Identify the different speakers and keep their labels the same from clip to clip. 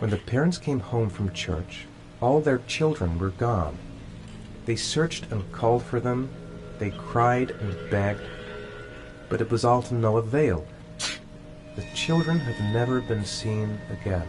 Speaker 1: When the parents came home from church, all their children were gone. They searched and called for them. They cried and begged, but it was all to no avail. The children had never been seen again.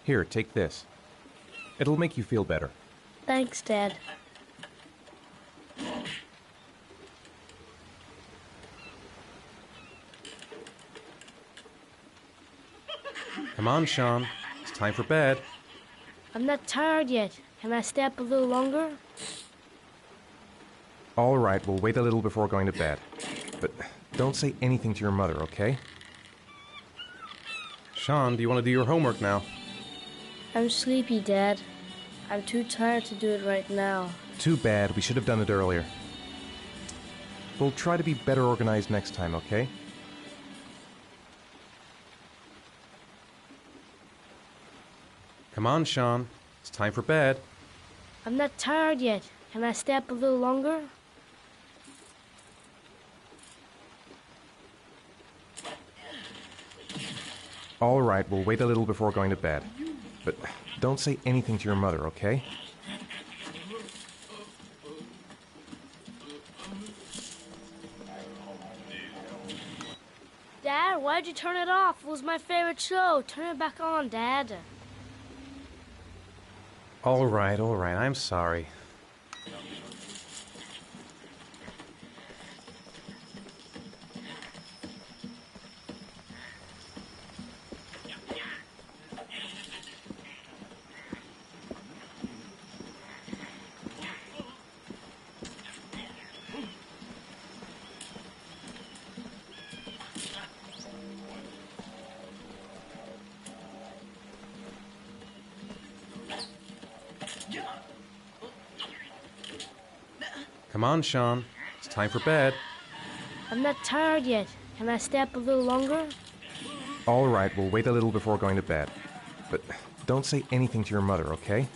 Speaker 1: Here, take this. It'll make you feel better.
Speaker 2: Thanks, Dad.
Speaker 1: Come on, Sean. It's time for bed.
Speaker 2: I'm not tired yet. Can I stay up a little longer?
Speaker 1: All right, we'll wait a little before going to bed. But don't say anything to your mother, okay? Sean, do you want to do your homework now?
Speaker 2: I'm sleepy, Dad. I'm too tired to do it right now.
Speaker 1: Too bad. We should have done it earlier. We'll try to be better organized next time, okay? Come on, Sean. It's time for bed.
Speaker 2: I'm not tired yet. Can I stay up a little longer?
Speaker 1: All right, we'll wait a little before going to bed. But don't say anything to your mother, okay?
Speaker 2: Dad, why'd you turn it off? It was my favorite show. Turn it back on, Dad.
Speaker 1: All right, I'm sorry. Come on, Sean. It's time for bed.
Speaker 2: I'm not tired yet. Can I stay up a little longer?
Speaker 1: All right, we'll wait a little before going to bed. But don't say anything to your mother, okay?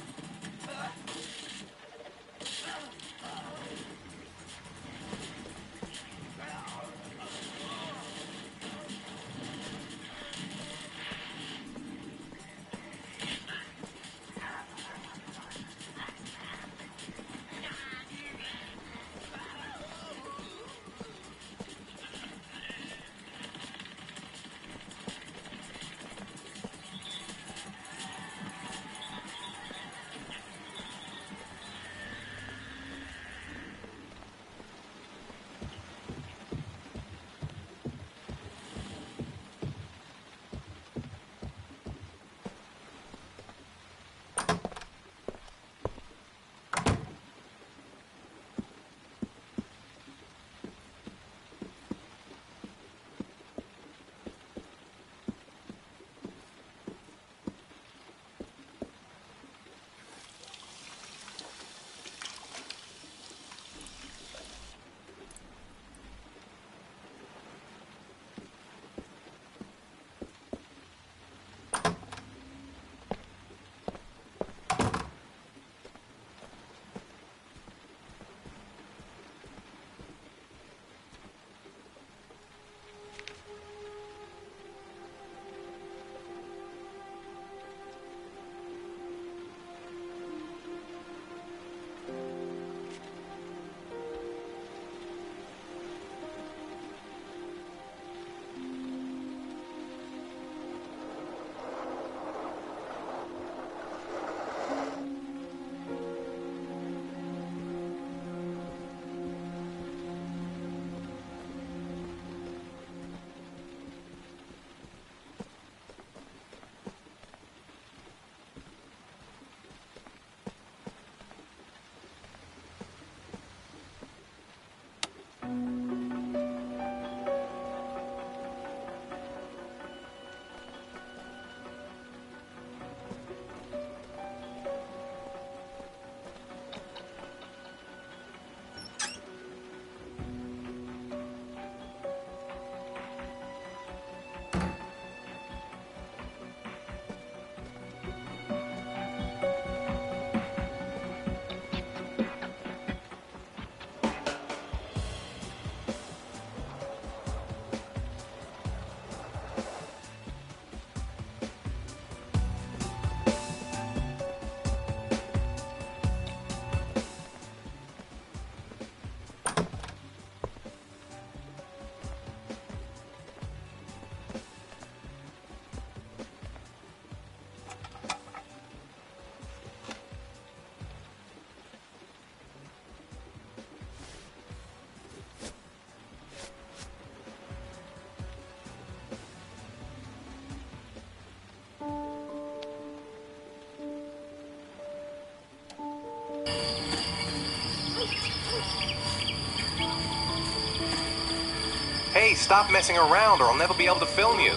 Speaker 1: Hey, stop messing around or I'll never be able to film you.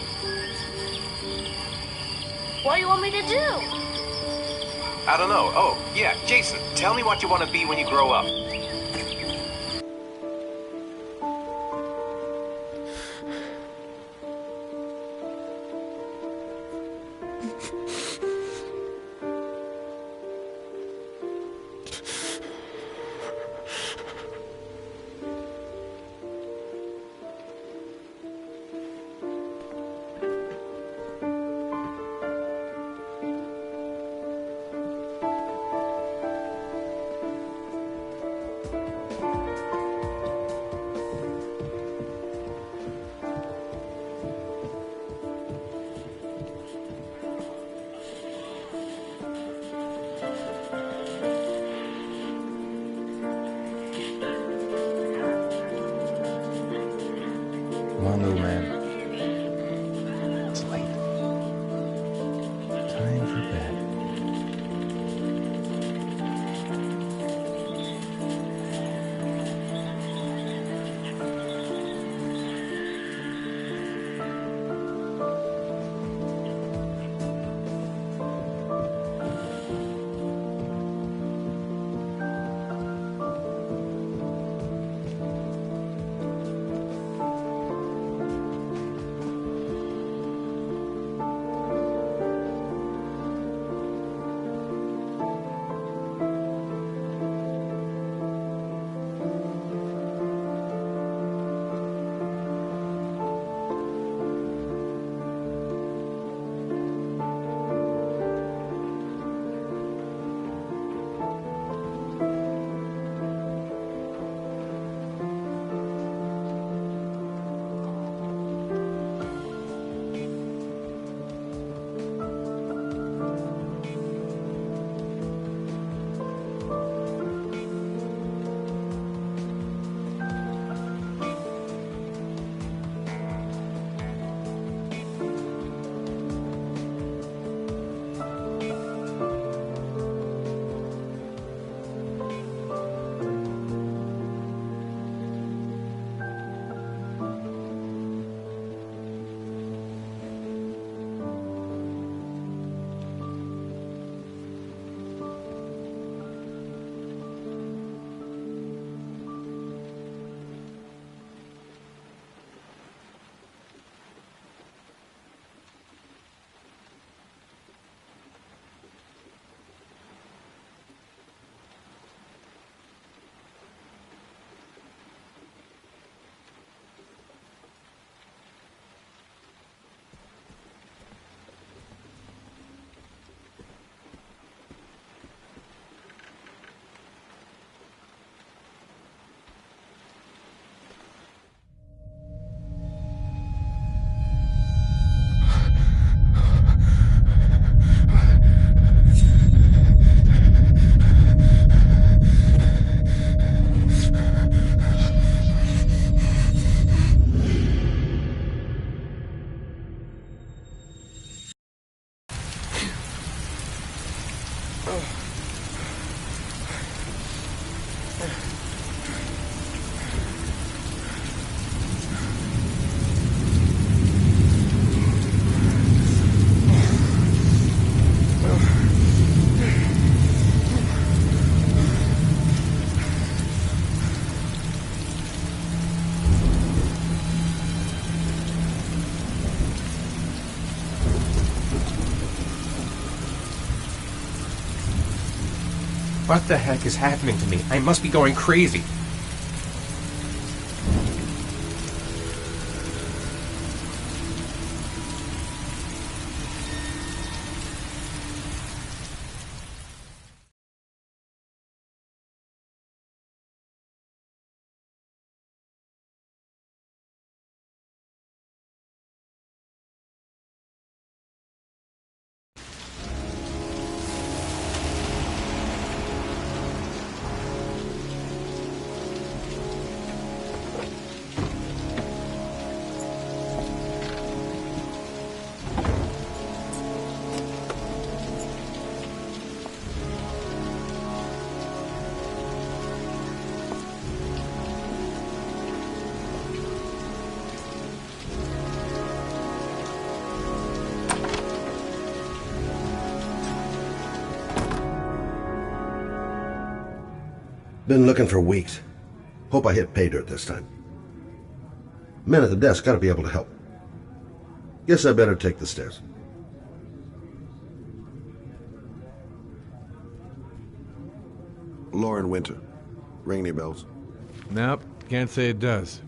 Speaker 2: What do you want me to do?
Speaker 1: I don't know. Oh, yeah, Jason, tell me what you want to be when you grow up. Come on, little man. It's late. Time for bed. What the heck is happening to me? I must be going crazy.
Speaker 3: Been looking for weeks. Hope I hit pay dirt this time. Men at the desk gotta be able to help. Guess I better take the stairs.
Speaker 4: Lauren Winter. Ring any bells?
Speaker 5: Nope, can't say it does.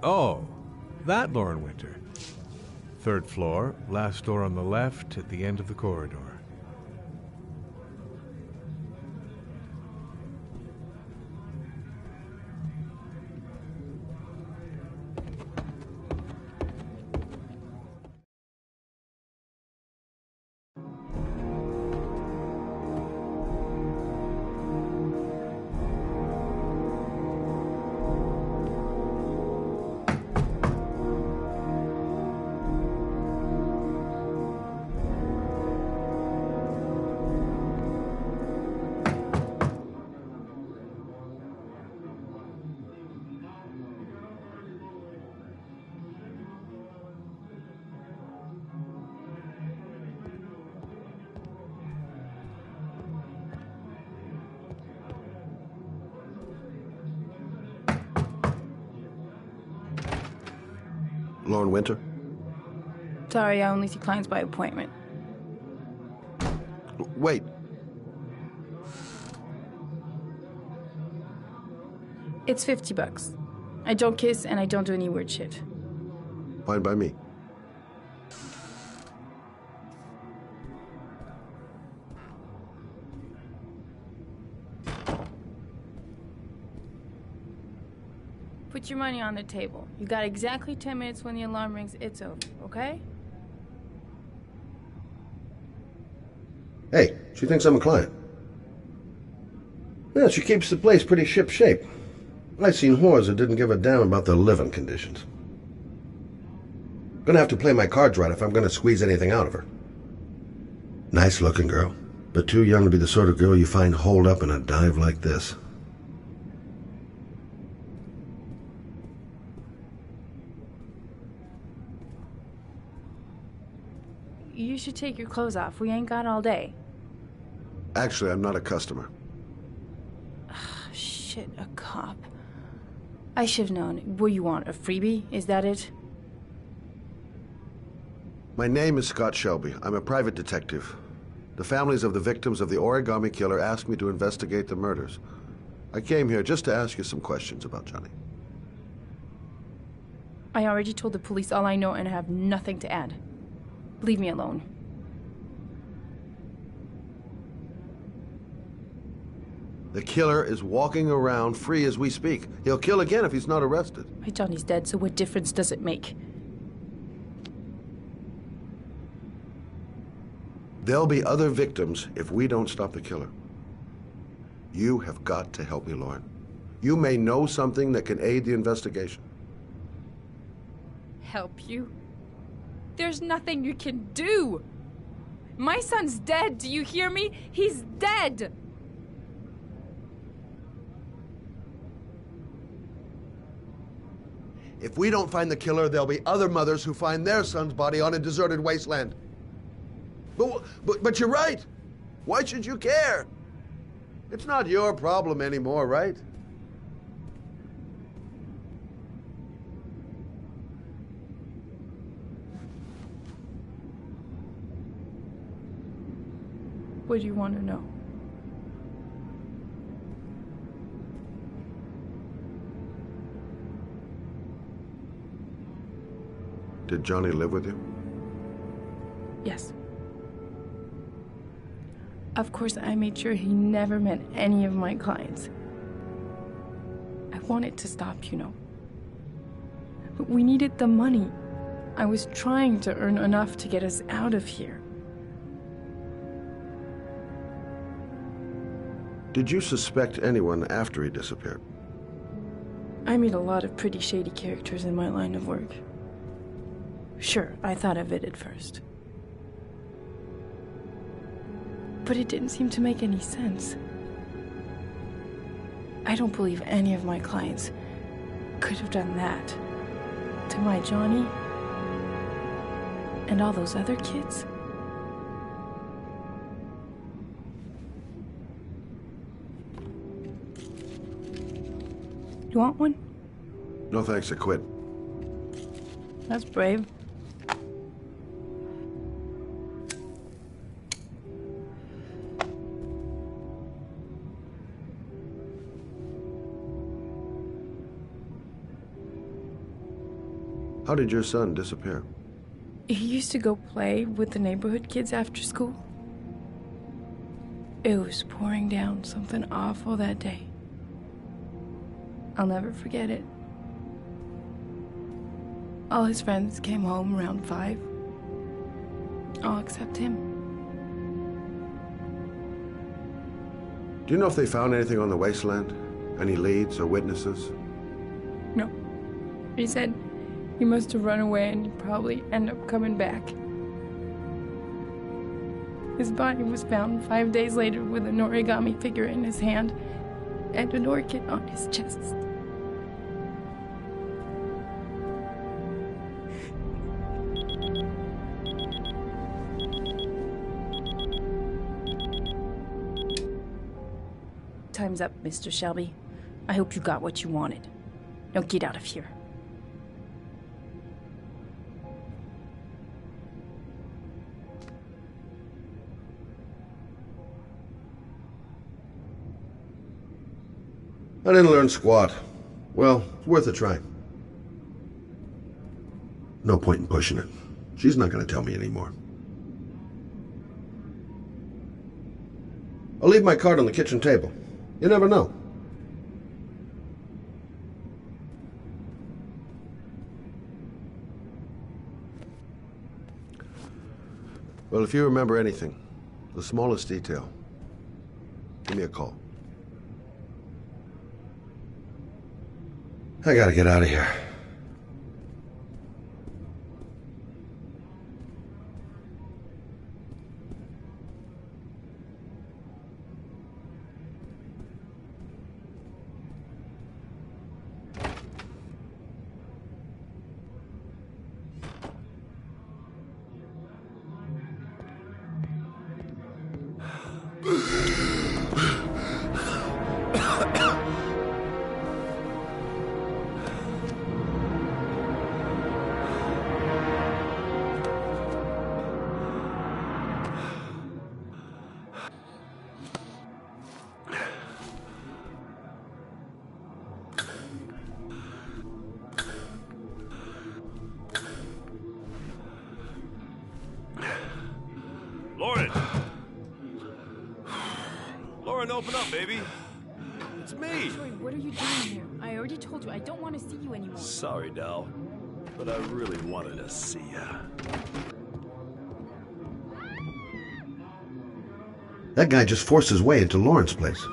Speaker 5: Oh, that Lauren Winter. 3rd floor, last door on the left at the end of the corridor.
Speaker 4: Lauren Winter?
Speaker 6: Sorry, I only see clients by appointment.
Speaker 4: Wait.
Speaker 6: It's $50. I don't kiss and I don't do any weird shit.
Speaker 4: Fine by me.
Speaker 6: Put your money on the table. You got exactly 10 minutes. When the alarm rings, it's over, okay?
Speaker 3: Hey, she thinks I'm a client. Yeah, she keeps the place pretty ship-shape. I've seen whores that didn't give a damn about their living conditions. Gonna have to play my cards right if I'm gonna squeeze anything out of her. Nice-looking girl, but too young to be the sort of girl you find holed up in a dive like this.
Speaker 6: You should take your clothes off. We ain't got all day.
Speaker 4: Actually, I'm not a customer.
Speaker 6: Shit, a cop. I should have known. What do you want, a freebie? Is that it?
Speaker 4: My name is Scott Shelby. I'm a private detective. The families of the victims of the Origami Killer asked me to investigate the murders. I came here just to ask you some questions about Johnny.
Speaker 6: I already told the police all I know and I have nothing to add. Leave me alone.
Speaker 4: The killer is walking around free as we speak. He'll kill again if he's not arrested.
Speaker 6: My Johnny's dead, so what difference does it make?
Speaker 4: There'll be other victims if we don't stop the killer. You have got to help me, Lauren. You may know something that can aid the investigation.
Speaker 6: Help you? There's nothing you can do. My son's dead. Do you hear me? He's dead.
Speaker 4: If we don't find the killer, there'll be other mothers who find their son's body on a deserted wasteland. But you're right. Why should you care? It's not your problem anymore, right?
Speaker 6: What do you want to know?
Speaker 4: Did Johnny live with you?
Speaker 6: Yes. Of course, I made sure he never met any of my clients. I wanted to stop, you know. But we needed the money. I was trying to earn enough to get us out of here.
Speaker 4: Did you suspect anyone after he disappeared?
Speaker 6: I meet a lot of pretty shady characters in my line of work. Sure, I thought of it at first. But it didn't seem to make any sense. I don't believe any of my clients could have done that to my Johnny and all those other kids. You want one?
Speaker 4: No thanks, I quit.
Speaker 6: That's brave.
Speaker 4: How did your son disappear?
Speaker 6: He used to go play with the neighborhood kids after school. It was pouring down something awful that day. I'll never forget it. All his friends came home around 5. All except him.
Speaker 4: Do you know if they found anything on the wasteland? Any leads or witnesses?
Speaker 6: No. He said he must have run away and he'd probably end up coming back. His body was found 5 days later with an origami figure in his hand and an orchid on his chest.
Speaker 7: Time's up, Mr. Shelby. I hope you got what you wanted. Now get out of here.
Speaker 3: I didn't learn squat. Well, it's worth a try. No point in pushing it. She's not going to tell me anymore. I'll leave my card on the kitchen table. You never know.
Speaker 4: Well, if you remember anything, the smallest detail, give me a call.
Speaker 3: I gotta get out of here.
Speaker 8: Lauren, open up, baby. It's me.
Speaker 9: Troy, what are you doing here? I already told you I don't want to see you anymore.
Speaker 8: Sorry, Dal, but I really wanted to see ya.
Speaker 3: That guy just forced his way into Lauren's place.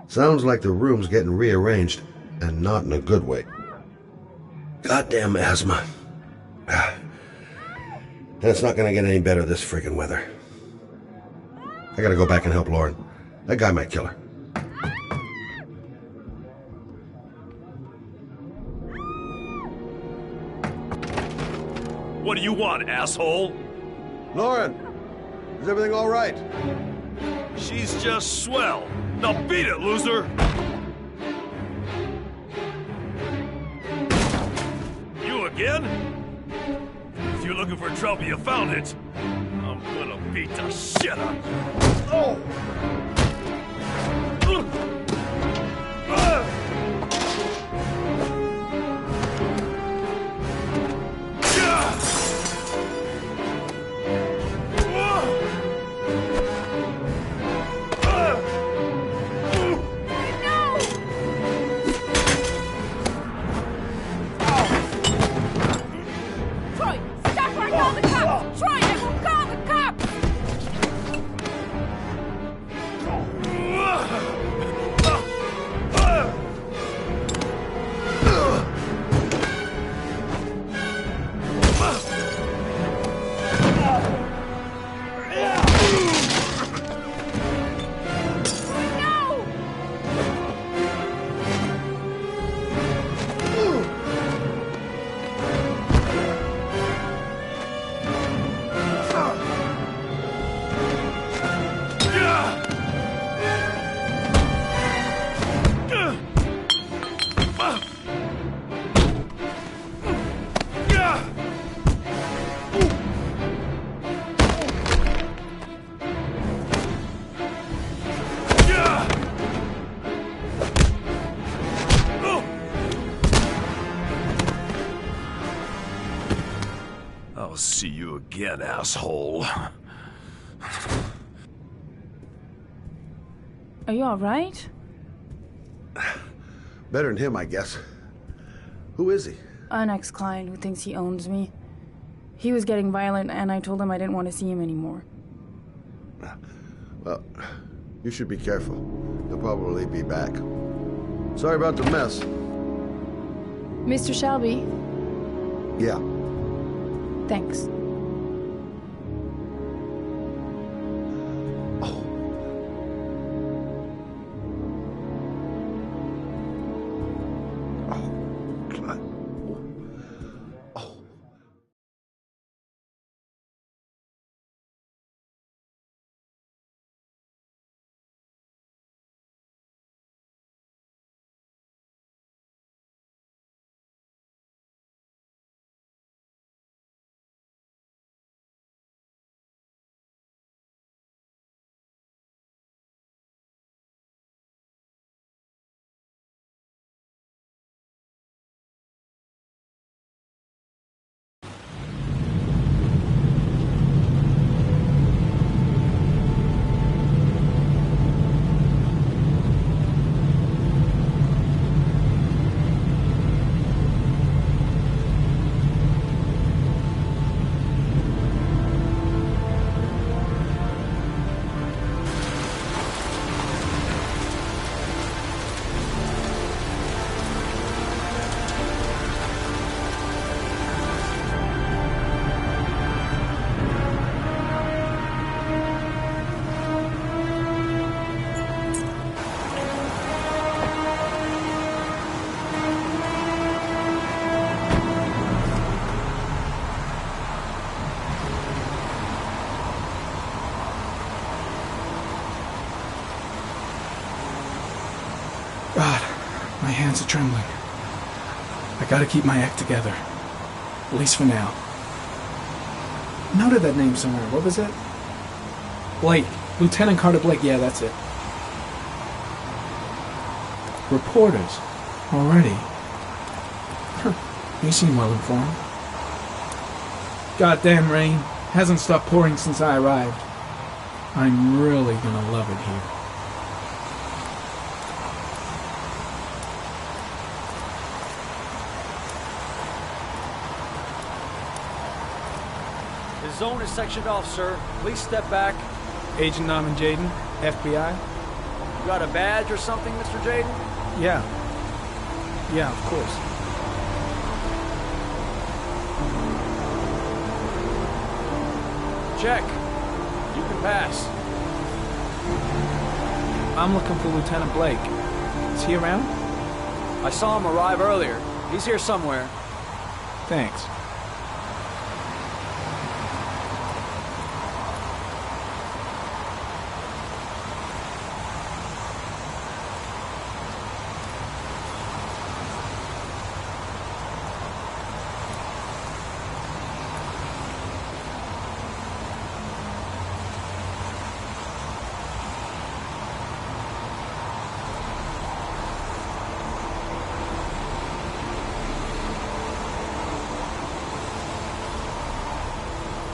Speaker 3: Sounds like the room's getting rearranged, and not in a good way. Goddamn asthma. And it's not gonna get any better this friggin' weather. I gotta go back and help Lauren. That guy might kill her.
Speaker 8: What do you want, asshole?
Speaker 4: Lauren, is everything all right?
Speaker 8: She's just swell. Now beat it, loser! You again? If you're looking for trouble, you found it. I'm gonna beat the shit out of you. Oh! I'll see you again, asshole.
Speaker 6: Are you alright?
Speaker 4: Better than him, I guess. Who is he?
Speaker 6: An ex-client who thinks he owns me. He was getting violent, and I told him I didn't want to see him anymore.
Speaker 4: Well, you should be careful. He'll probably be back. Sorry about the mess.
Speaker 6: Mr. Shelby,
Speaker 4: Yeah.
Speaker 6: thanks.
Speaker 10: God, my hands are trembling. I gotta keep my act together. At least for now. Noted that name somewhere. What was it? Blake. Lieutenant Carter Blake. Yeah, that's it. Reporters. Already. Huh. You seem well informed. Goddamn rain. Hasn't stopped pouring since I arrived. I'm really gonna love it here.
Speaker 11: The zone is sectioned off, sir. Please step back.
Speaker 10: Agent Norman Jaden, FBI?
Speaker 11: You got a badge or something, Mr. Jaden?
Speaker 10: Yeah. Yeah, of course.
Speaker 11: Check. You can pass.
Speaker 10: I'm looking for Lieutenant Blake. Is he around?
Speaker 11: I saw him arrive earlier. He's here somewhere.
Speaker 10: Thanks.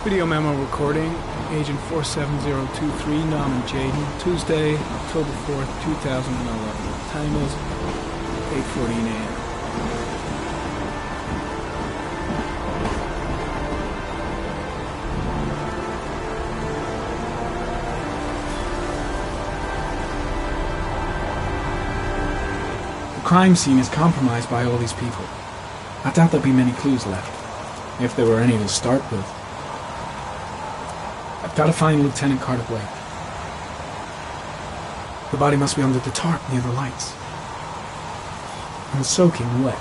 Speaker 10: Video memo recording, Agent 47023, Norman Jaden, Tuesday, October 4th, 2011. Time is 8:14 a.m. The crime scene is compromised by all these people. I doubt there'll be many clues left, if there were any to start with. I've got to find Lieutenant Carter Blake. The body must be under the tarp near the lights. I'm soaking wet.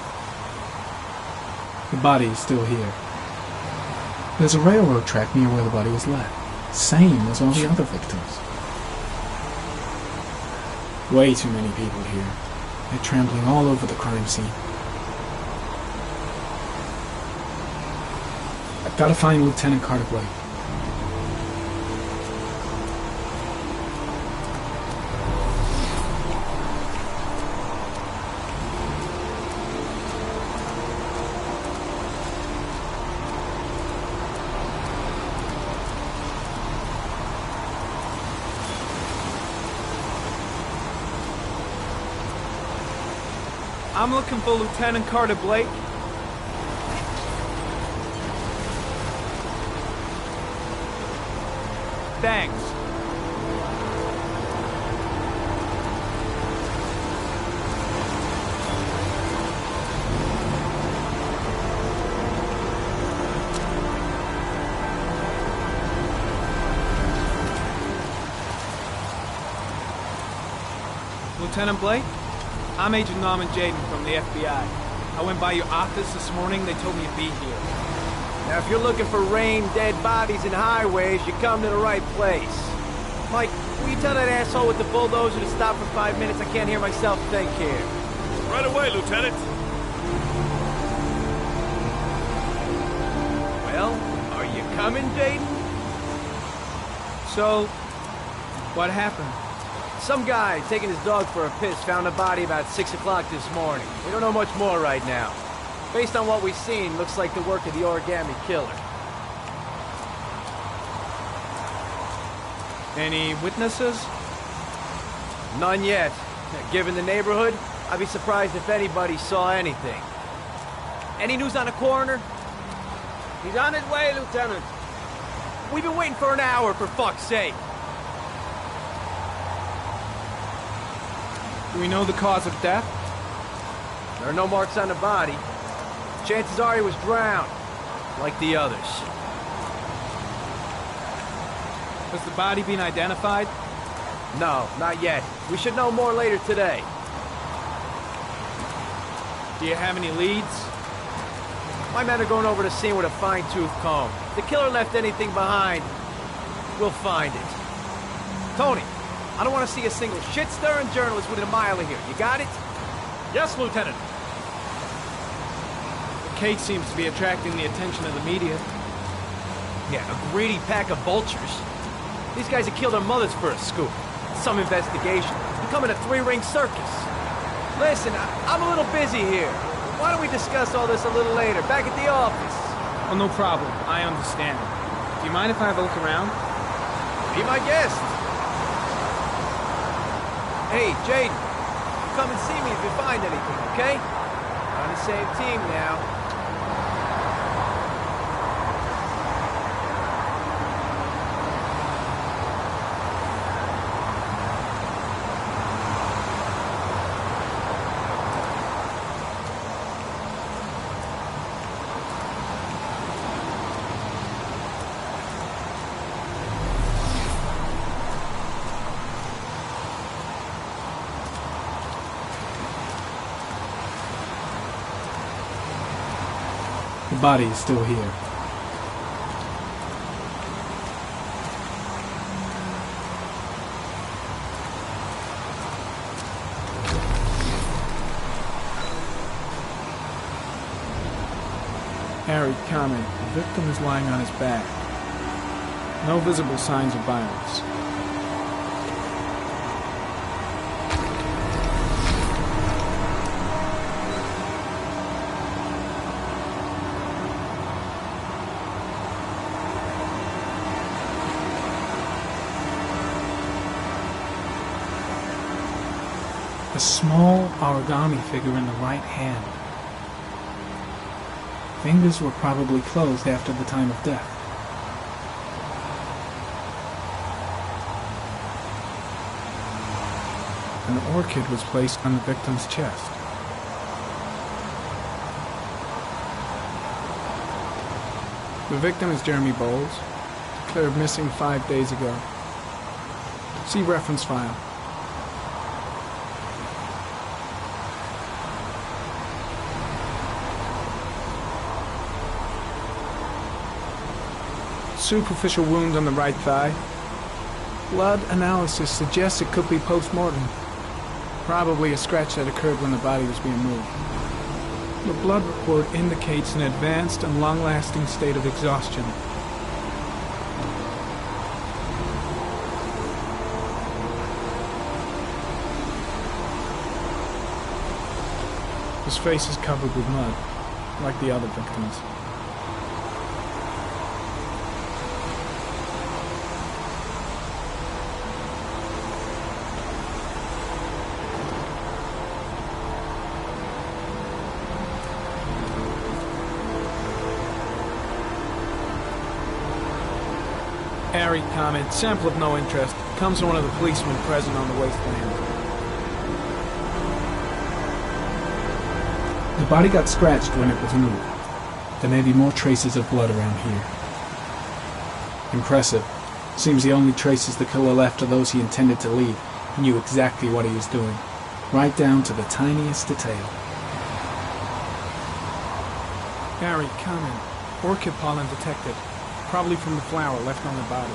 Speaker 10: The body is still here. There's a railroad track near where the body was left. Same as all the other victims. Way too many people here. They're trampling all over the crime scene. I've got to find Lieutenant Carter Blake.
Speaker 12: I'm looking for Lieutenant Carter Blake. Thanks. Lieutenant Blake? I'm Agent Norman Jaden from the FBI. I went by your office this morning. They told me to be here.
Speaker 11: Now, if you're looking for rain, dead bodies, and highways, you come to the right place. Mike, will you tell that asshole with the bulldozer to stop for 5 minutes? I can't hear myself think here.
Speaker 8: Right away, Lieutenant.
Speaker 11: Well, are you coming, Jaden?
Speaker 12: So, what happened?
Speaker 11: Some guy taking his dog for a piss found a body about 6 o'clock this morning. We don't know much more right now. Based on what we've seen, looks like the work of the Origami Killer.
Speaker 12: Any witnesses?
Speaker 11: None yet. Given the neighborhood, I'd be surprised if anybody saw anything. Any news on the coroner?
Speaker 13: He's on his way, Lieutenant.
Speaker 11: We've been waiting for an hour, for fuck's sake.
Speaker 12: Do we know the cause of death?
Speaker 11: There are no marks on the body. Chances are he was drowned, like the others.
Speaker 12: Has the body been identified?
Speaker 11: No, not yet. We should know more later today.
Speaker 12: Do you have any leads?
Speaker 11: My men are going over the scene with a fine-tooth comb. If the killer left anything behind, we'll find it. Tony, I don't want to see a single shit-stirring journalist within a mile of here. You got it?
Speaker 8: Yes, Lieutenant.
Speaker 12: The case seems to be attracting the attention of the media.
Speaker 11: Yeah, a greedy pack of vultures. These guys have killed their mothers for a scoop. Some investigation. Becoming a three-ring circus. Listen, I'm a little busy here. Why don't we discuss all this a little later, back at the office?
Speaker 12: Oh, no problem. I understand. Do you mind if I have a look around?
Speaker 11: Be my guest. Hey, Jaden, come and see me if you find anything, okay? We're on the same team now.
Speaker 10: The body is still here. Harry, comment. The victim is lying on his back. No visible signs of violence. A small origami figure in the right hand. Fingers were probably closed after the time of death. An orchid was placed on the victim's chest. The victim is Jeremy Bowles, declared missing 5 days ago. See reference file. Superficial wounds on the right thigh. Blood analysis suggests it could be post-mortem. Probably a scratch that occurred when the body was being moved. The blood report indicates an advanced and long-lasting state of exhaustion. His face is covered with mud, like the other victims.
Speaker 12: Harry comment, sample of no interest. Comes from one of the policemen present on the wasteland.
Speaker 10: The body got scratched when it was moved. There may be more traces of blood around here. Impressive. Seems the only traces the killer left are those he intended to leave. He knew exactly what he was doing, right down to the tiniest detail.
Speaker 12: Harry comment, orchid pollen detected. Probably from the flower left on the body.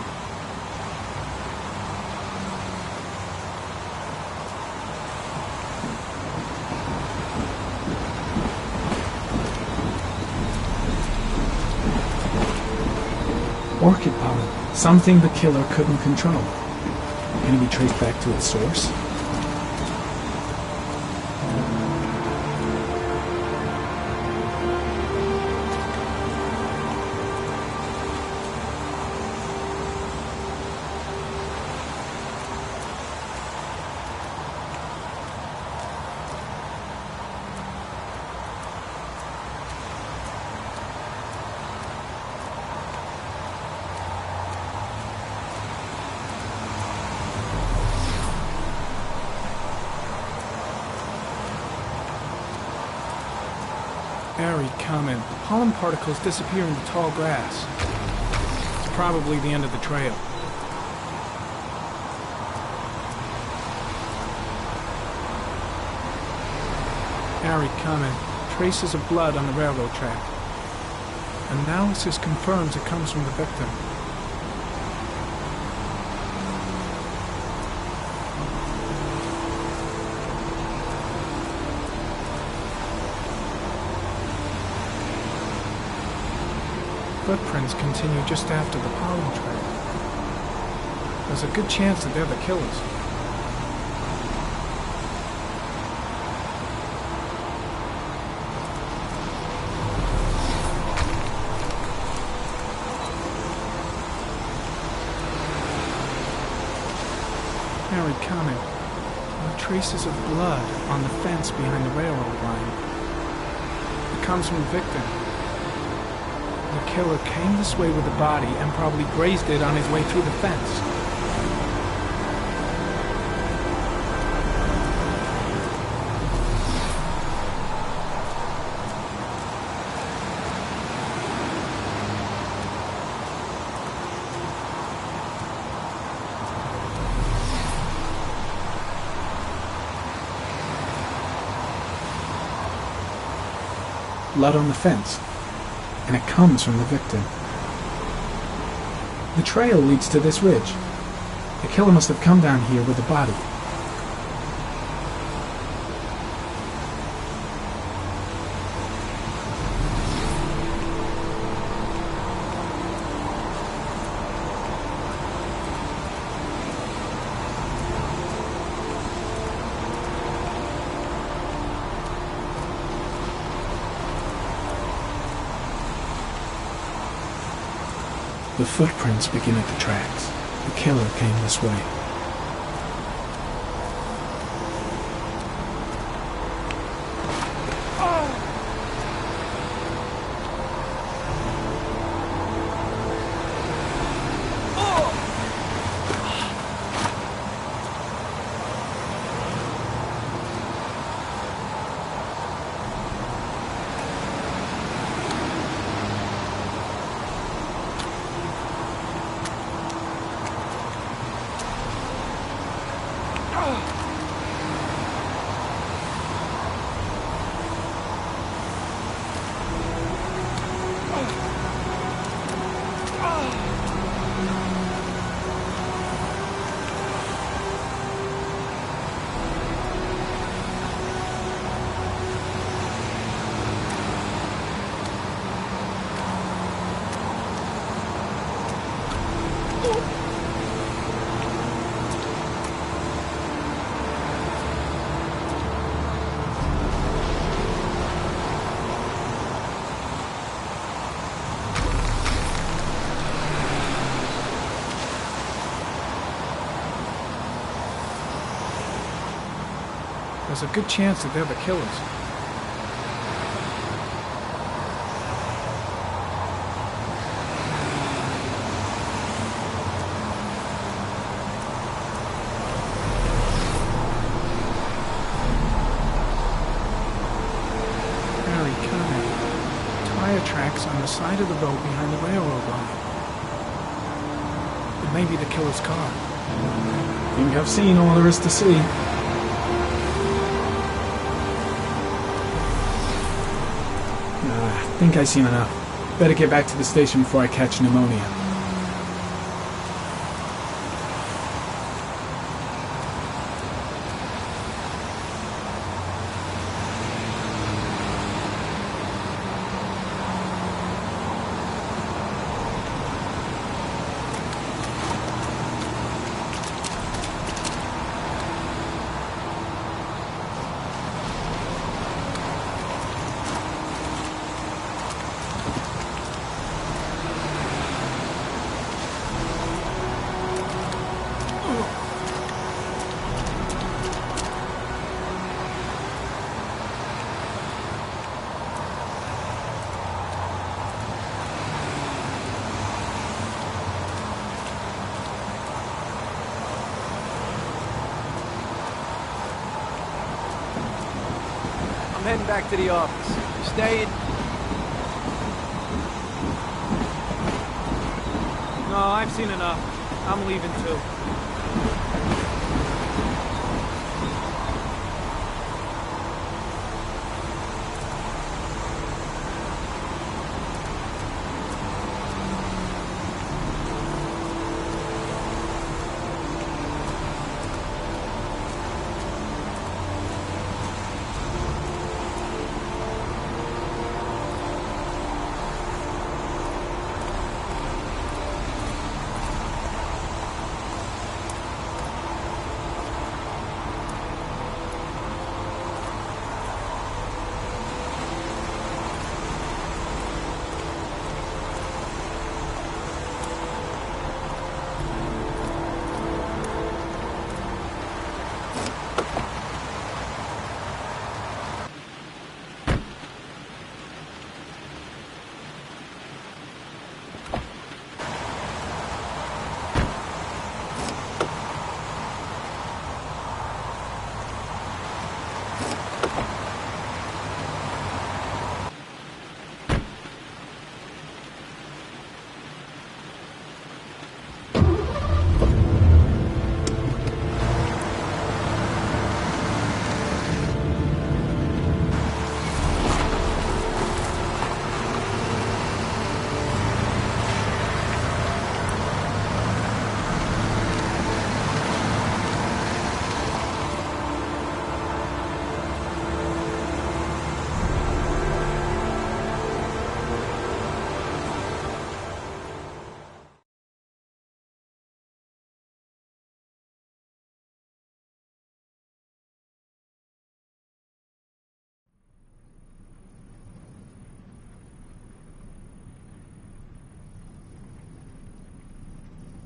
Speaker 10: Orchid pollen, something the killer couldn't control. Can it be traced back to its source?
Speaker 12: Harry comment, pollen particles disappear in the tall grass. It's probably the end of the trail. Harry comment, traces of blood on the railroad track. Analysis confirms it comes from the victim. Footprints continue just after the pollen trail. There's a good chance that they're the killers. Harry comment, there are traces of blood on the fence behind the railroad line. It comes from the victim. The killer came this way with the body and probably grazed it on his way through the fence.
Speaker 10: Blood on the fence. And it comes from the victim. The trail leads to this ridge. The killer must have come down here with the body. The footprints begin at the tracks. The killer came this way.
Speaker 12: There's a good chance that they're the killers. Harry Connick. Tire tracks on the side of the road behind the railroad line. It may be the killer's car.
Speaker 10: I think I've seen all there is to see. I think I've seen enough. Better get back to the station before I catch pneumonia.
Speaker 11: I'm heading back to the office. You staying?
Speaker 12: No, I've seen enough. I'm leaving too.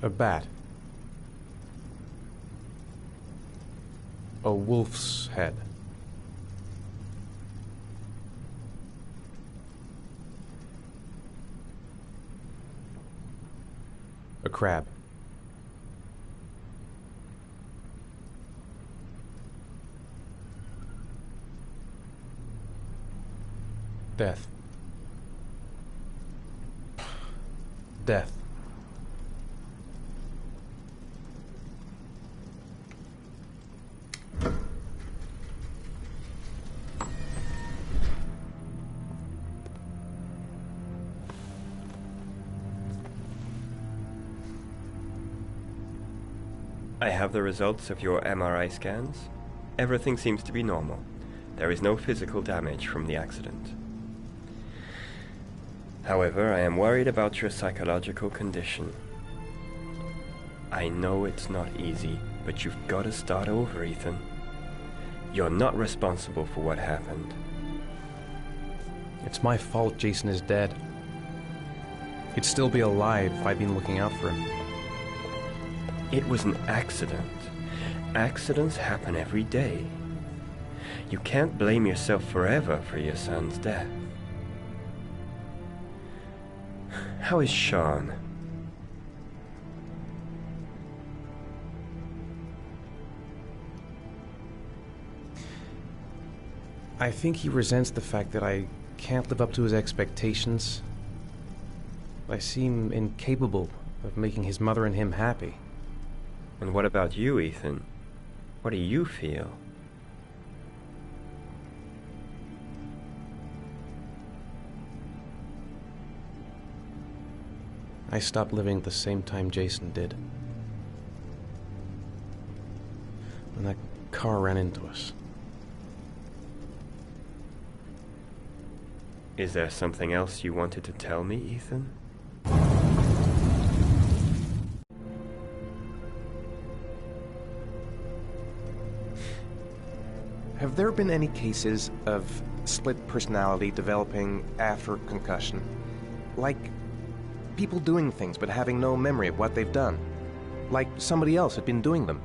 Speaker 1: A bat. A wolf's head. A crab. Death. Death.
Speaker 14: I have the results of your MRI scans. Everything seems to be normal. There is no physical damage from the accident. However, I am worried about your psychological condition. I know it's not easy, but you've got to start over, Ethan. You're not responsible for what happened.
Speaker 1: It's my fault Jason is dead. He'd still be alive if I'd been looking out for him.
Speaker 14: It was an accident. Accidents happen every day. You can't blame yourself forever for your son's death. How is Sean?
Speaker 1: I think he resents the fact that I can't live up to his expectations. I seem incapable of making his mother and him happy.
Speaker 14: And what about you, Ethan? What do you feel?
Speaker 1: I stopped living at the same time Jason did. When that car ran into us.
Speaker 14: Is there something else you wanted to tell me, Ethan?
Speaker 1: Have there been any cases of split personality developing after concussion? Like people doing things but having no memory of what they've done? Like somebody else had been doing them?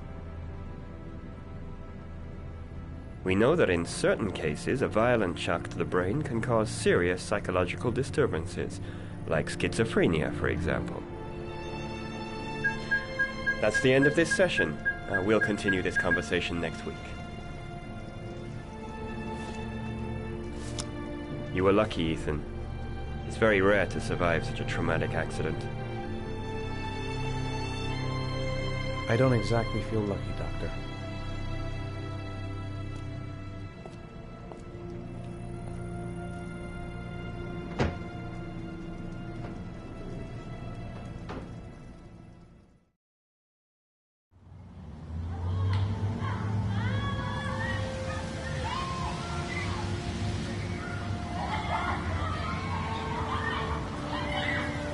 Speaker 14: We know that in certain cases, a violent shock to the brain can cause serious psychological disturbances, like schizophrenia, for example. That's the end of this session. We'll continue this conversation next week. You were lucky, Ethan. It's very rare to survive such a traumatic accident.
Speaker 1: I don't exactly feel lucky, Doctor.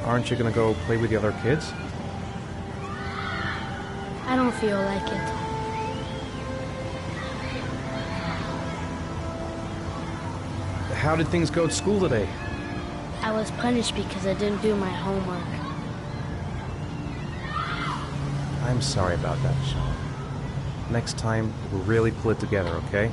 Speaker 1: Aren't you gonna go play with the other kids?
Speaker 2: I don't feel like it.
Speaker 1: How did things go at school today?
Speaker 2: I was punished because I didn't do my homework.
Speaker 1: I'm sorry about that, Sean. Next time, we'll really pull it together, okay?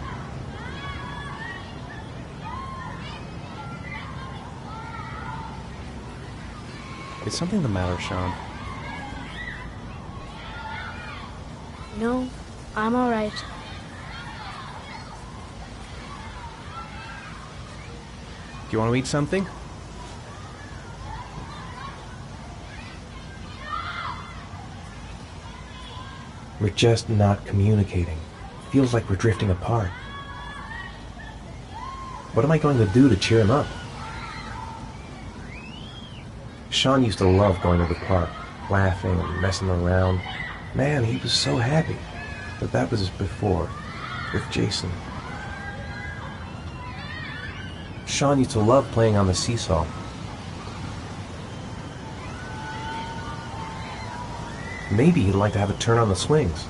Speaker 1: Is something the matter, Sean?
Speaker 2: No, I'm all right.
Speaker 1: Do you want to eat something? We're just not communicating. Feels like we're drifting apart. What am I going to do to cheer him up? Sean used to love going to the park, laughing and messing around. Man, he was so happy. But that was before, with Jason. Sean used to love playing on the seesaw. Maybe he'd like to have a turn on the swings.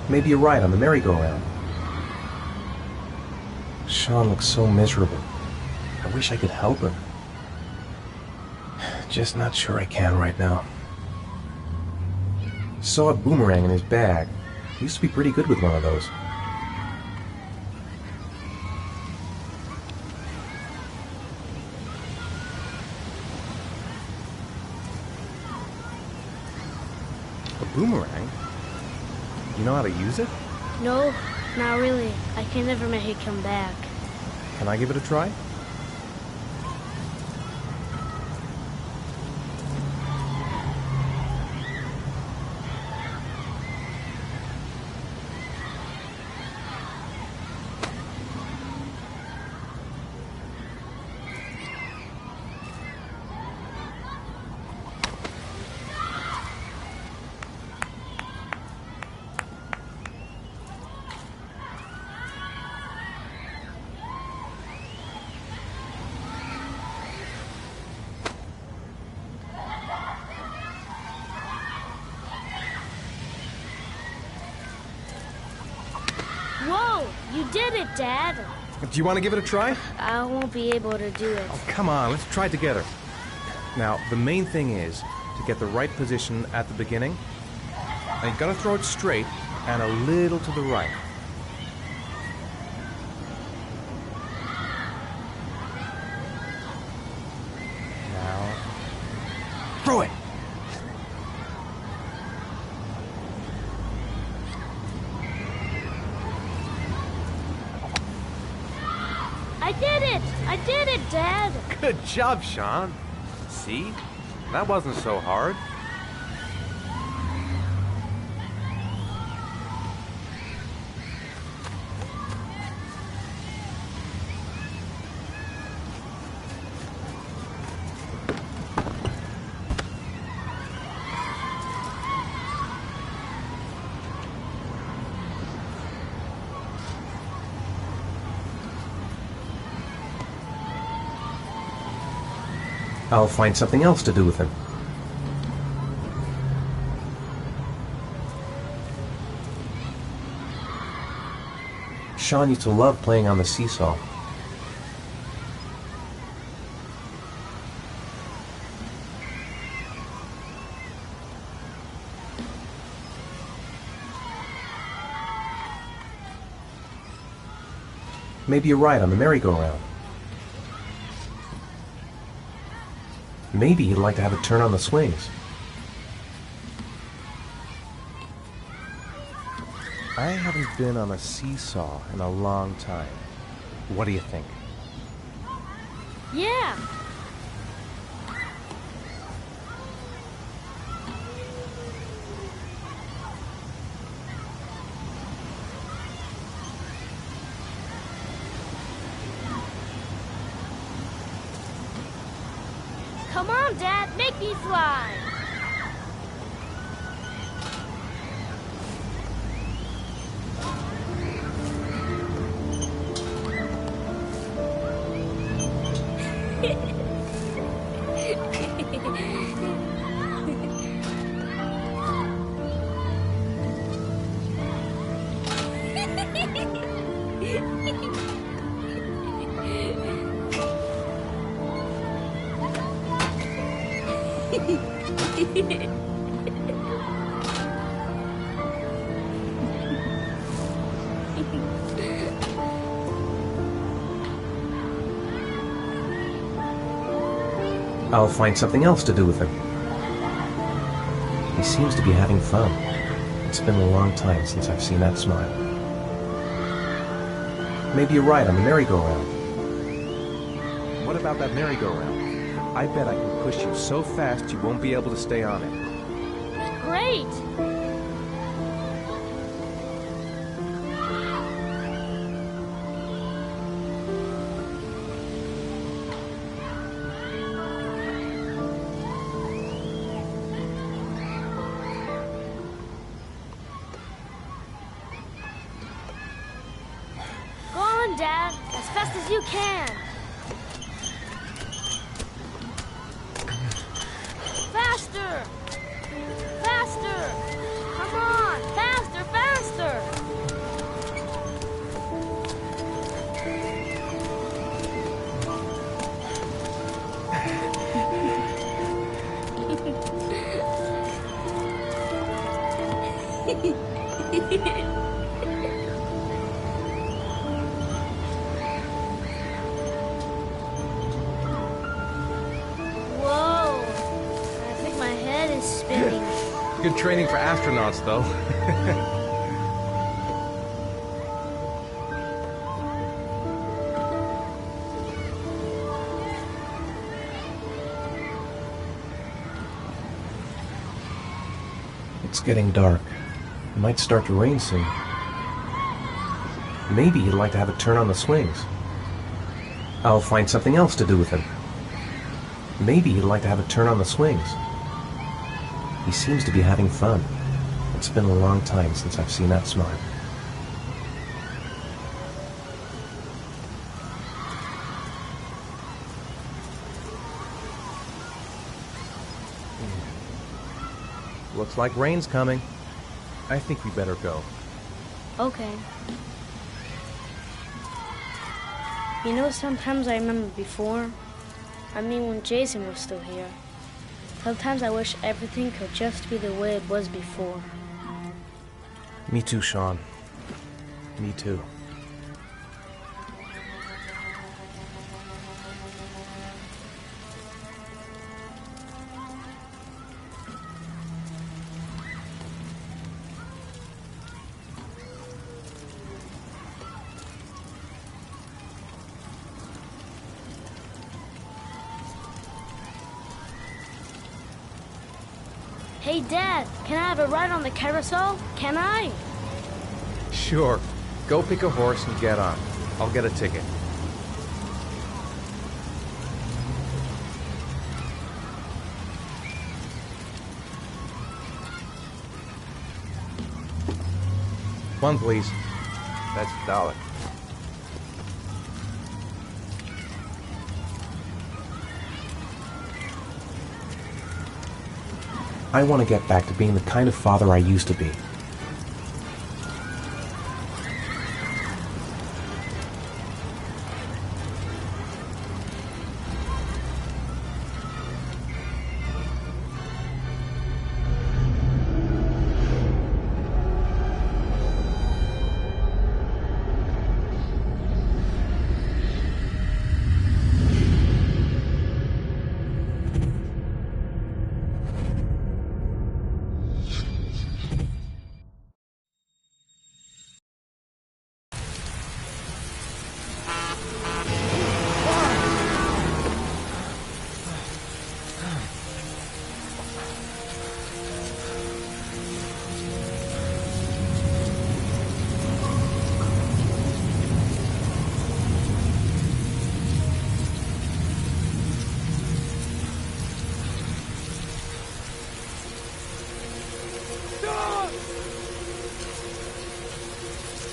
Speaker 1: Maybe a ride on the merry-go-round. Sean looks so miserable. I wish I could help him. Just not sure I can right now. Saw a boomerang in his bag. He used to be pretty good with one of those. A boomerang? You know how to use it?
Speaker 2: No, not really. I can never make it come back.
Speaker 1: Can I give it a try?
Speaker 2: Whoa! You did it, Dad!
Speaker 1: Do you want to give it a try?
Speaker 2: I won't be able to do it.
Speaker 1: Oh, come on, let's try it together. Now, the main thing is to get the right position at the beginning. And you gotta throw it straight and a little to the right. Now, throw it!
Speaker 2: I did it! I did it, Dad!
Speaker 11: Good job, Sean. See? That wasn't so hard.
Speaker 1: I'll find something else to do with him. Sean used to love playing on the seesaw. Maybe you're right on the merry-go-round. Maybe he'd like to have a turn on the swings. I haven't been on a seesaw in a long time. What do you think?
Speaker 2: Yeah! Come on, Dad, make me fly!
Speaker 1: I'll find something else to do with him. He seems to be having fun. It's been a long time since I've seen that smile. Maybe you're right on the merry-go-round. What about that merry-go-round? I bet I can push you so fast you won't be able to stay on it.
Speaker 2: Great! Dad, as fast as you can. Faster! Faster! Come on! Faster, faster!
Speaker 11: Good training for astronauts, though.
Speaker 1: It's getting dark. It might start to rain soon. Maybe he'd like to have a turn on the swings. I'll find something else to do with him. Maybe he'd like to have a turn on the swings. He seems to be having fun. It's been a long time since I've seen that smile. Looks like rain's coming. I think we better go.
Speaker 2: Okay. You know, sometimes I remember before. I mean, when Jason was still here. Sometimes I wish everything could just be the way it was before.
Speaker 1: Me too, Sean. Me too.
Speaker 2: Hey, Dad, can I have a ride on the carousel? Can I?
Speaker 1: Sure. Go pick a horse and get on. I'll get a ticket. One, please. That's $1. I want to get back to being the kind of father I used to be.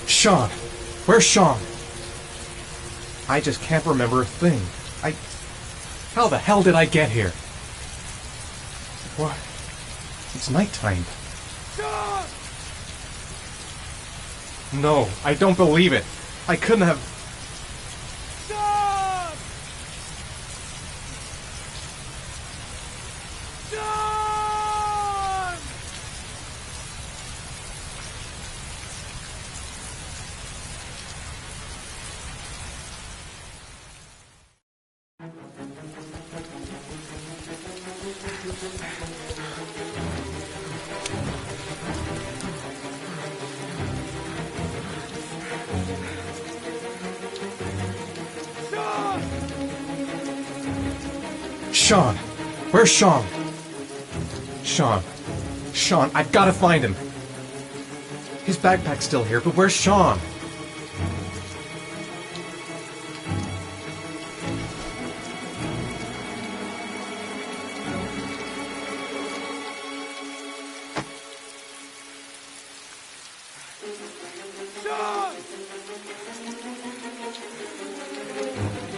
Speaker 1: Sean! Where's Sean? I just can't remember a thing. How the hell did I get here? What? It's nighttime. Sean! No, I don't believe it. I couldn't have...
Speaker 8: Sean! Sean!
Speaker 1: Sean! Where's Sean? Sean. Sean, I've got to find him. His backpack's still here, but where's Sean?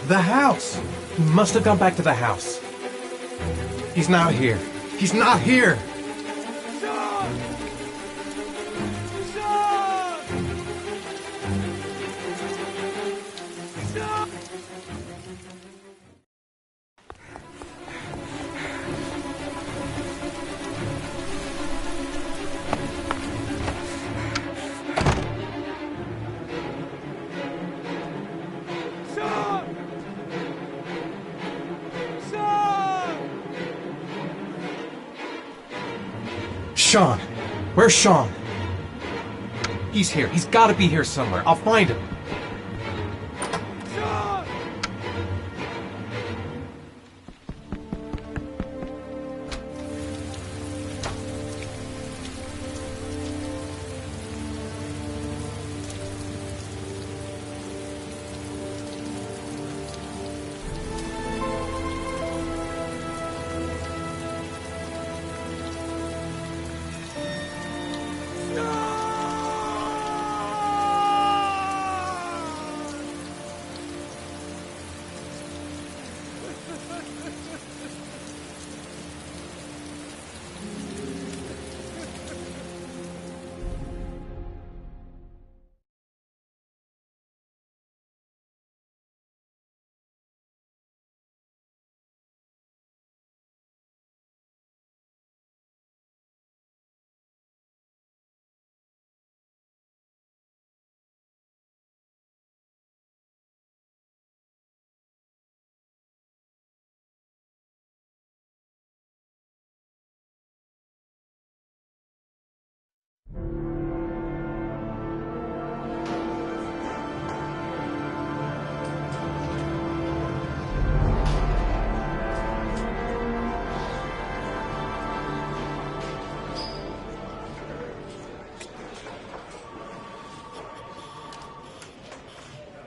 Speaker 1: The house! He must have gone back to the house. He's not here. He's not here!
Speaker 8: Sean! Sean! Sean!
Speaker 1: Sean! Where's Sean? He's here. He's got to be here somewhere. I'll find him.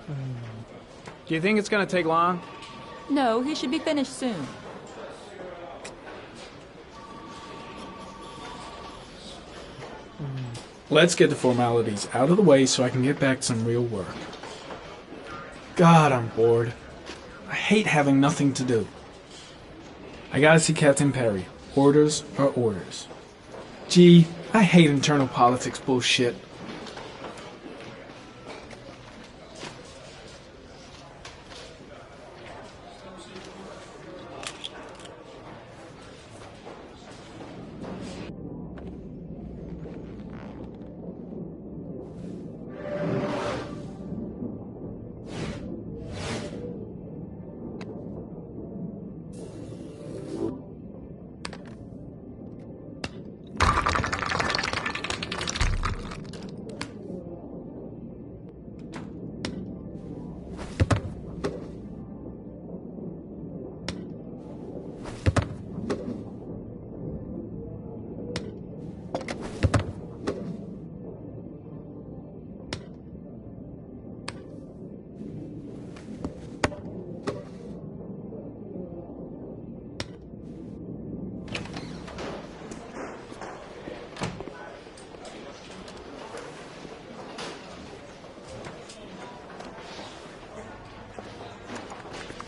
Speaker 12: Do you think it's gonna take long?
Speaker 15: No, he should be finished soon.
Speaker 10: Let's get the formalities out of the way so I can get back to some real work. God, I'm bored. I hate having nothing to do. I gotta see Captain Perry. Orders are orders. Gee, I hate internal politics bullshit.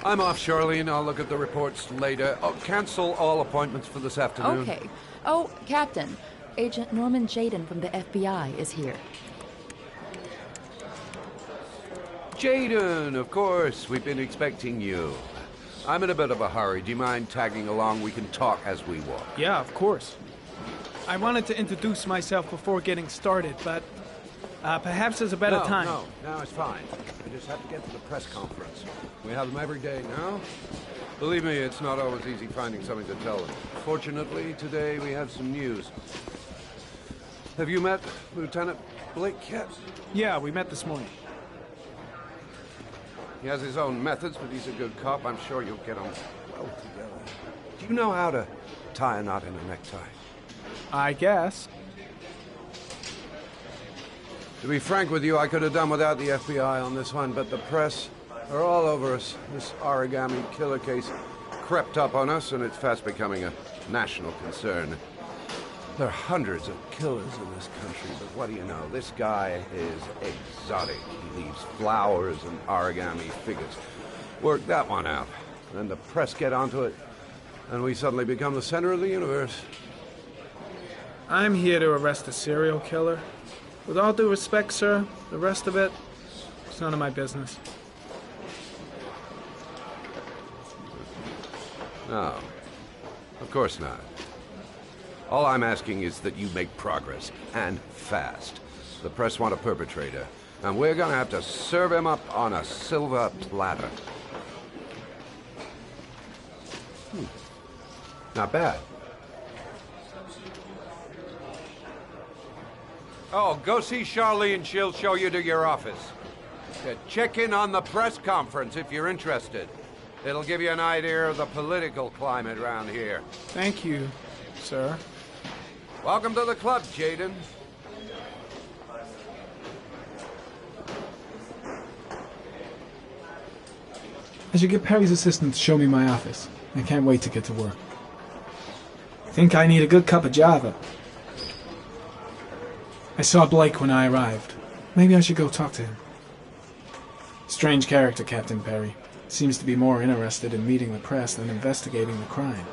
Speaker 4: I'm off, Charlene. I'll look at the reports later. Oh, cancel all appointments for this afternoon.
Speaker 15: Okay. Oh, Captain, Agent Norman Jayden from the FBI is here.
Speaker 4: Jayden, of course. We've been expecting you. I'm in a bit of a hurry. Do you mind tagging along? We can talk as we walk.
Speaker 12: Yeah, of course. I wanted to introduce myself before getting started, but perhaps there's a better time.
Speaker 4: No, it's fine. We just have to get to the press conference. We have them every day now. Believe me, it's not always easy finding something to tell them. Fortunately, today we have some news. Have you met Lieutenant Blake yet?
Speaker 12: Yeah, we met this morning.
Speaker 4: He has his own methods, but he's a good cop. I'm sure you'll get on well together. Do you know how to tie a knot in a necktie?
Speaker 12: I guess.
Speaker 4: To be frank with you, I could have done without the FBI on this one, but the press are all over us. This origami killer case crept up on us, and it's fast becoming a national concern. There are hundreds of killers in this country, but what do you know? This guy is exotic. He leaves flowers and origami figures. Work that one out. Then the press get onto it, and we suddenly become the center of the universe.
Speaker 12: I'm here to arrest a serial killer. With all due respect, sir, the rest of it, it's none of my business.
Speaker 4: No, of course not. All I'm asking is that you make progress, and fast. The press want a perpetrator, and we're gonna have to serve him up on a silver platter. Not bad. Oh, go see Charlene. She'll show you to your office. Check in on the press conference if you're interested. It'll give you an idea of the political climate around here.
Speaker 12: Thank you, sir.
Speaker 4: Welcome to the club, Jayden.
Speaker 10: I should get Perry's assistant to show me my office. I can't wait to get to work. I think I need a good cup of Java. I saw Blake when I arrived. Maybe I should go talk to him. Strange character, Captain Perry. Seems to be more interested in meeting the press than investigating the crime.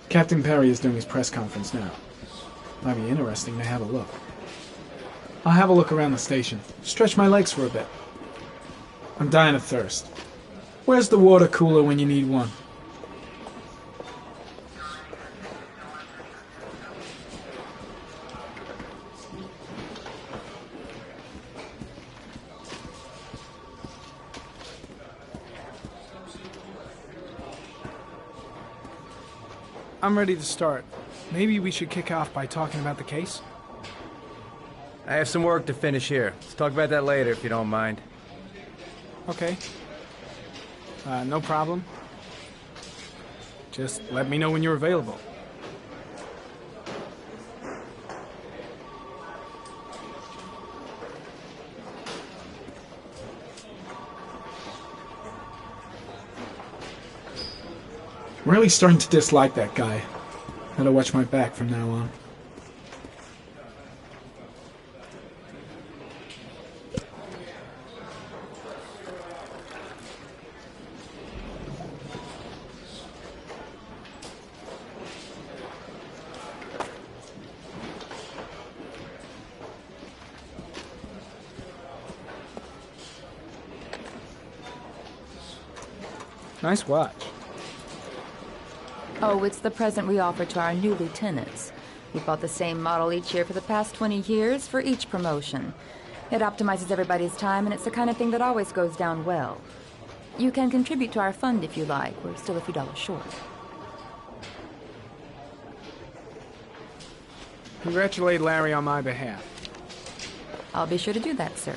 Speaker 10: Captain Perry is doing his press conference now. Might be interesting to have a look. I'll have a look around the station. Stretch my legs for a bit. I'm dying of thirst. Where's the water cooler when you need one?
Speaker 12: I'm ready to start. Maybe we should kick off by talking about the case?
Speaker 11: I have some work to finish here. Let's talk about that later, if you don't mind.
Speaker 12: Okay. No problem. Just let me know when you're available.
Speaker 10: Really starting to dislike that guy. Gotta watch my back from now on.
Speaker 12: Nice watch.
Speaker 15: Oh, it's the present we offer to our new lieutenants. We bought the same model each year for the past 20 years for each promotion. It optimizes everybody's time, and it's the kind of thing that always goes down well. You can contribute to our fund if you like. We're still a few dollars short.
Speaker 12: Congratulate Larry on my behalf.
Speaker 15: I'll be sure to do that, sir.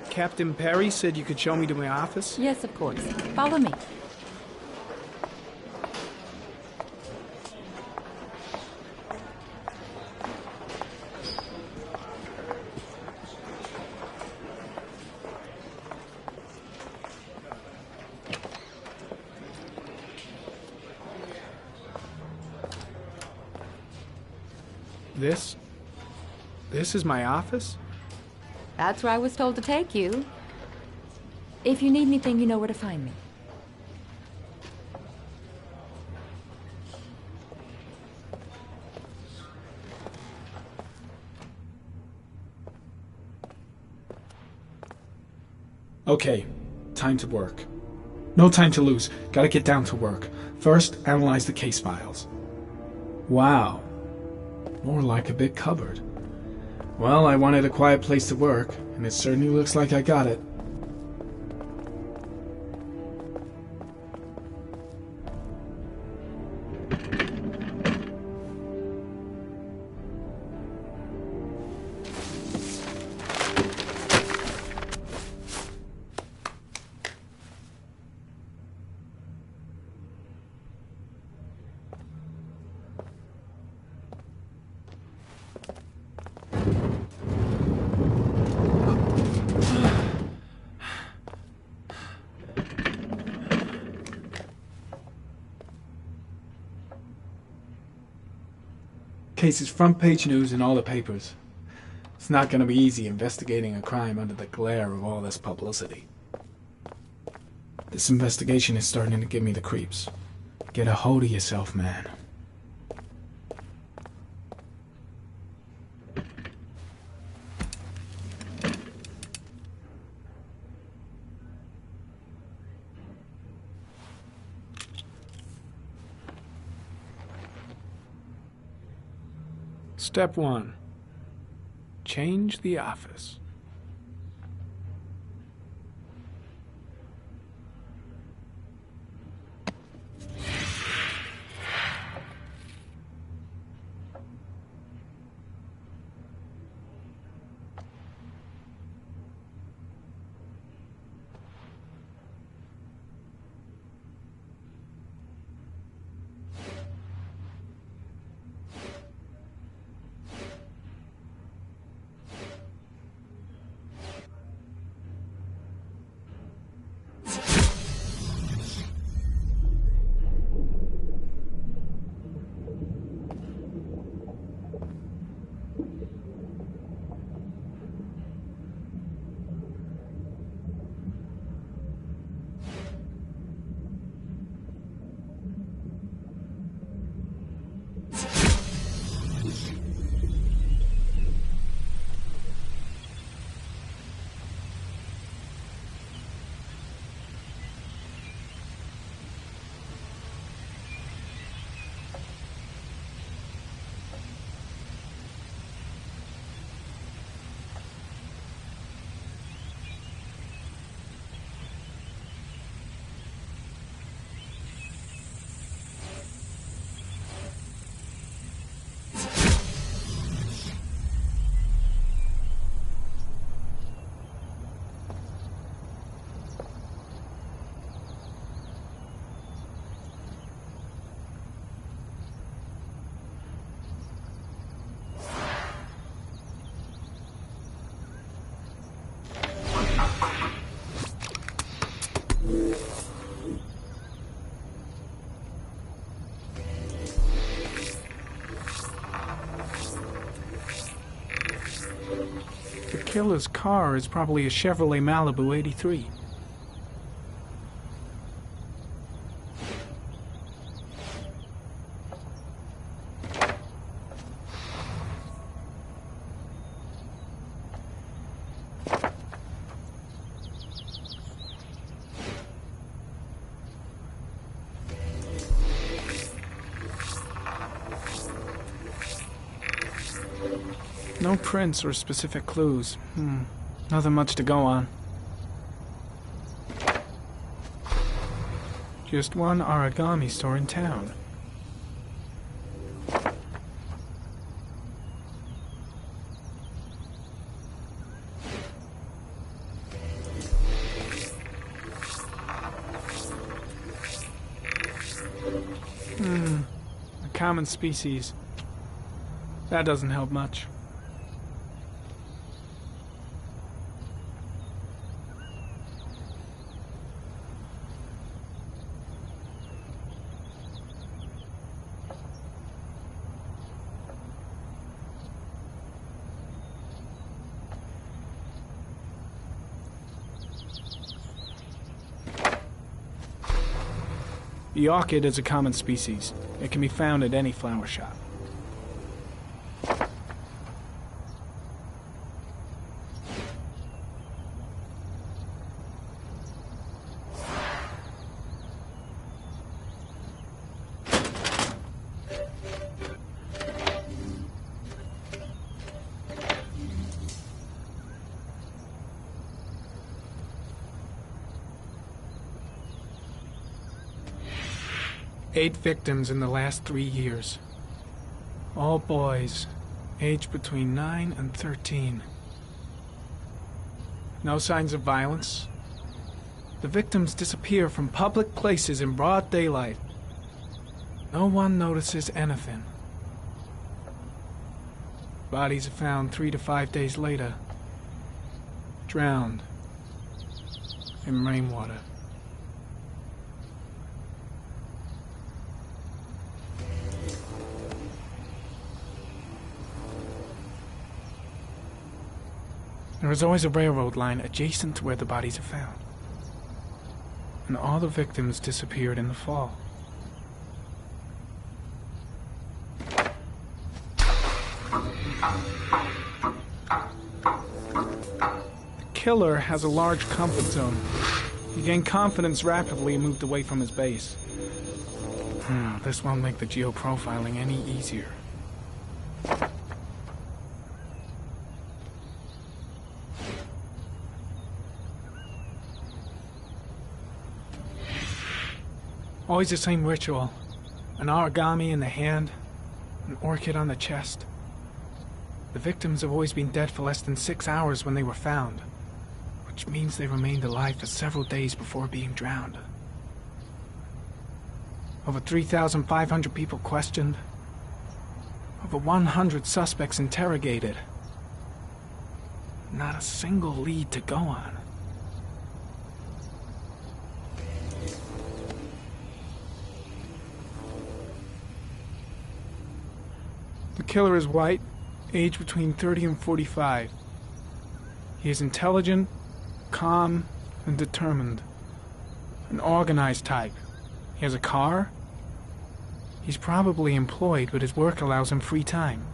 Speaker 12: Captain Perry said you could show me to my office?
Speaker 15: Yes, of course. Follow me.
Speaker 12: This is my office?
Speaker 15: That's where I was told to take you. If you need anything, you know where to find me.
Speaker 10: Okay, time to work. No time to lose. Gotta get down to work. First, analyze the case files. Wow. More like a big cupboard. Well, I wanted a quiet place to work, and it certainly looks like I got it. Case is front page news in all the papers. It's not going to be easy investigating a crime under the glare of all this publicity. This investigation is starting to give me the creeps. Get a hold of yourself, man.
Speaker 12: Step 1. Change the office. killer's car is probably a Chevrolet Malibu 83. No prints or specific clues. Nothing much to go on. Just one origami store in town. A common species. That doesn't help much. The orchid is a common species. It can be found at any flower shop. Eight victims in the last 3 years. All boys, aged between 9 and 13. No signs of violence. The victims disappear from public places in broad daylight. No one notices anything. Bodies are found 3 to 5 days later, drowned in rainwater. There is always a railroad line adjacent to where the bodies are found. And all the victims disappeared in the fall. The killer has a large comfort zone. He gained confidence rapidly and moved away from his base. This won't make the geoprofiling any easier. Always the same ritual. An origami in the hand, an orchid on the chest. The victims have always been dead for less than 6 hours when they were found, which means they remained alive for several days before being drowned. Over 3,500 people questioned. Over 100 suspects interrogated. Not a single lead to go on. The killer is white, aged between 30 and 45. He is intelligent, calm, and determined. An organized type. He has a car. He's probably employed, but his work allows him free time.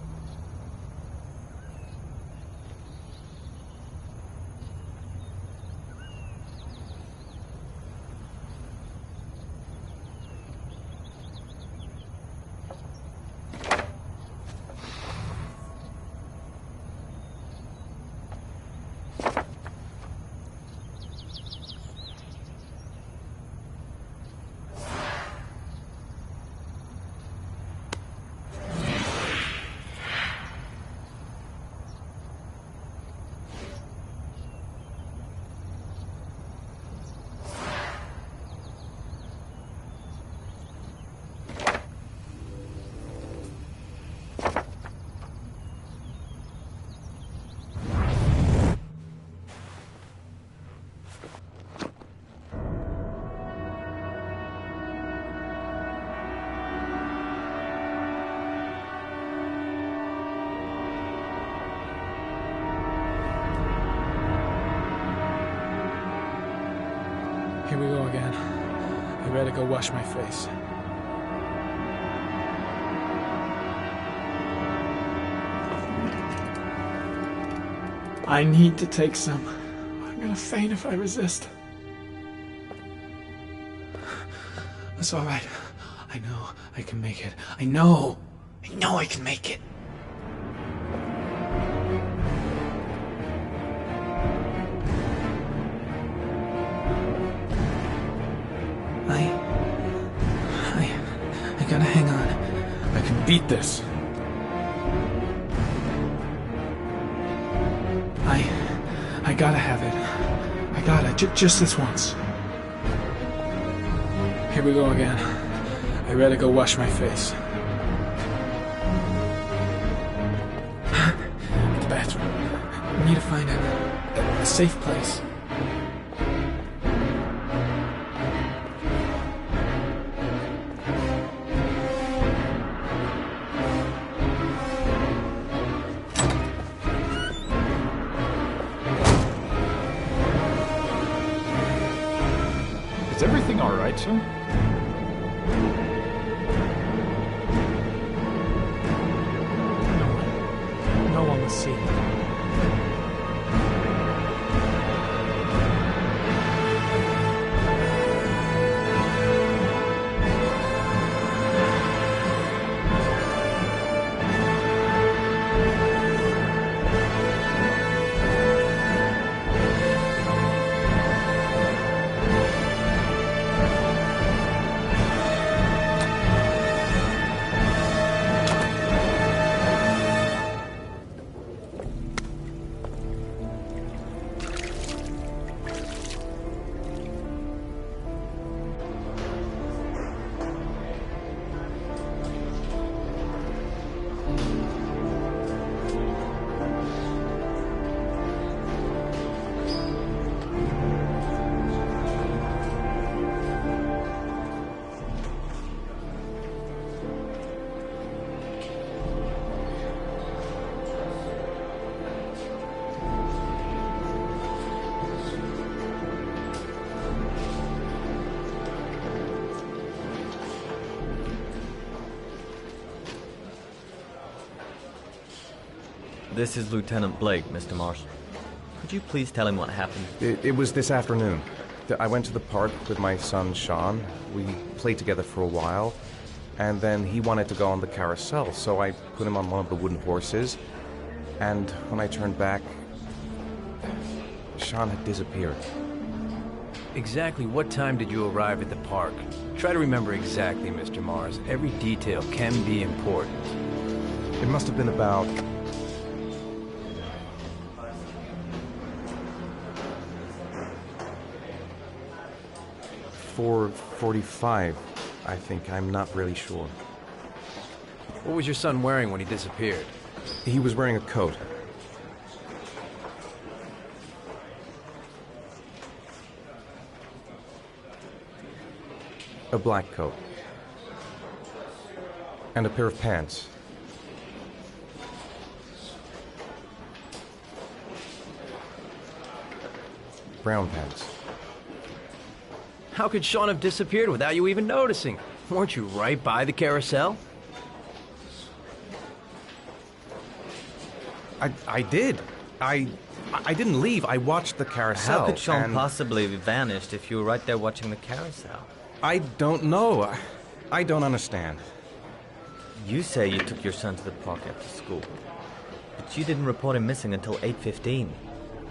Speaker 12: we go again. I better go wash my face. I need to take some. I'm gonna faint if I resist. That's all right. I know I can make it. I know I can make it. I gotta hang on. I can beat this. I gotta have it. I gotta, just this once. Here we go again. I better go wash my face. The bathroom. I need to find a safe place.
Speaker 16: Is everything all right, sir?
Speaker 12: No one will see.
Speaker 17: This is Lieutenant Blake, Mr. Mars. Could you please tell him what happened?
Speaker 1: It was this afternoon. I went to the park with my son, Sean. We played together for a while, and then he wanted to go on the carousel, so I put him on one of the wooden horses, and when I turned back, Sean had disappeared.
Speaker 11: Exactly what time did you arrive at the park? Try to remember exactly, Mr. Mars. Every detail can be important.
Speaker 1: It must have been about 4:45, I think. I'm not really sure.
Speaker 11: What was your son wearing when he disappeared?
Speaker 1: He was wearing a coat. A black coat. And a pair of pants. Brown pants.
Speaker 11: How could Sean have disappeared without you even noticing? Weren't you right by the carousel?
Speaker 1: I did. I didn't leave. I watched the carousel.
Speaker 17: How could Sean possibly have vanished if you were right there watching the carousel?
Speaker 1: I don't know. I don't understand.
Speaker 17: You say you took your son to the park after school, but you didn't report him missing until 8:15.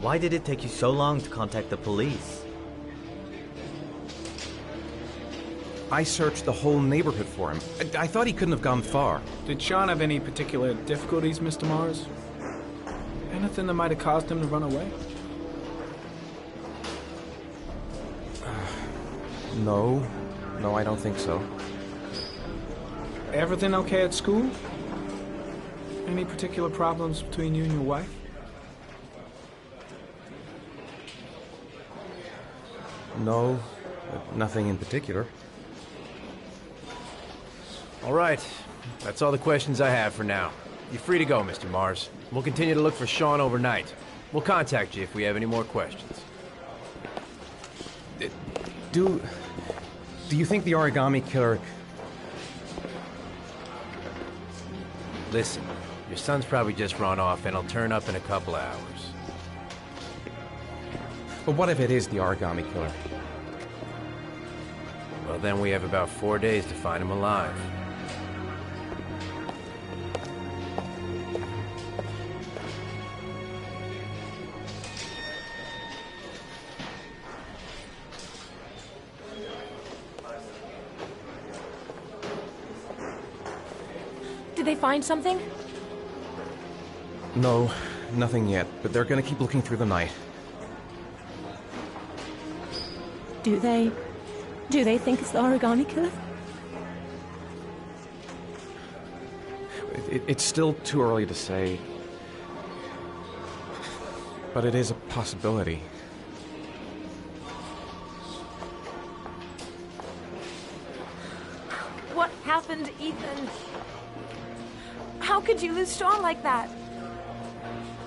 Speaker 17: Why did it take you so long to contact the police?
Speaker 1: I searched the whole neighborhood for him. I thought he couldn't have gone far.
Speaker 12: Did Sean have any particular difficulties, Mr. Mars? Anything that might have caused him to run away?
Speaker 1: No. No, I don't think so.
Speaker 12: Everything okay at school? Any particular problems between you and your wife?
Speaker 1: No, nothing in particular.
Speaker 11: All right. That's all the questions I have for now. You're free to go, Mr. Mars. We'll continue to look for Sean overnight. We'll contact you if we have any more questions.
Speaker 1: Do you think the origami killer...
Speaker 11: Listen, your son's probably just run off and he'll turn up in a couple of hours.
Speaker 1: But what if it is the origami killer?
Speaker 11: Well, then we have about 4 days to find him alive.
Speaker 9: Did they find something?
Speaker 1: No, nothing yet, but they're gonna keep looking through the night.
Speaker 9: Do they think it's the origami killer?
Speaker 1: It's still too early to say. But it is a possibility.
Speaker 9: What happened, Ethan? How could you lose Sean like that?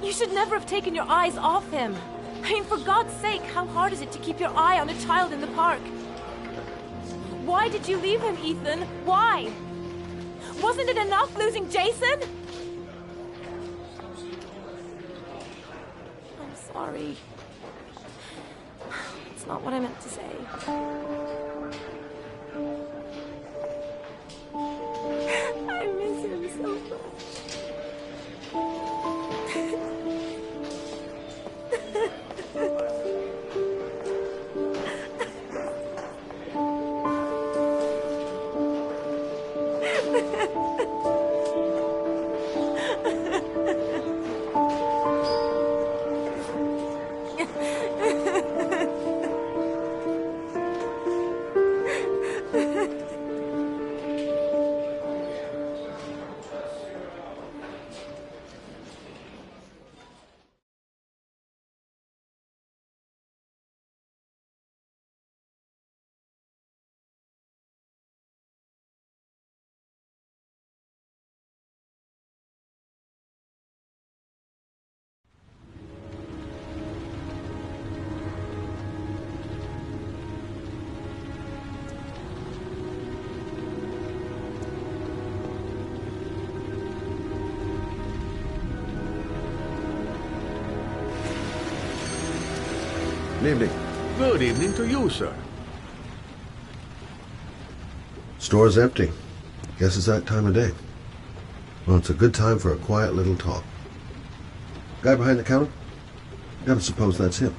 Speaker 9: You should never have taken your eyes off him. I mean, for God's sake, how hard is it to keep your eye on a child in the park? Why did you leave him, Ethan? Why? Wasn't it enough losing Jason? I'm sorry. It's not what I meant to say. I miss him so much.
Speaker 4: Good evening.
Speaker 3: Good evening to you, sir. Store's empty. Guess it's that time of day. Well, it's a good time for a quiet little talk. Guy behind the counter? Gotta suppose that's him.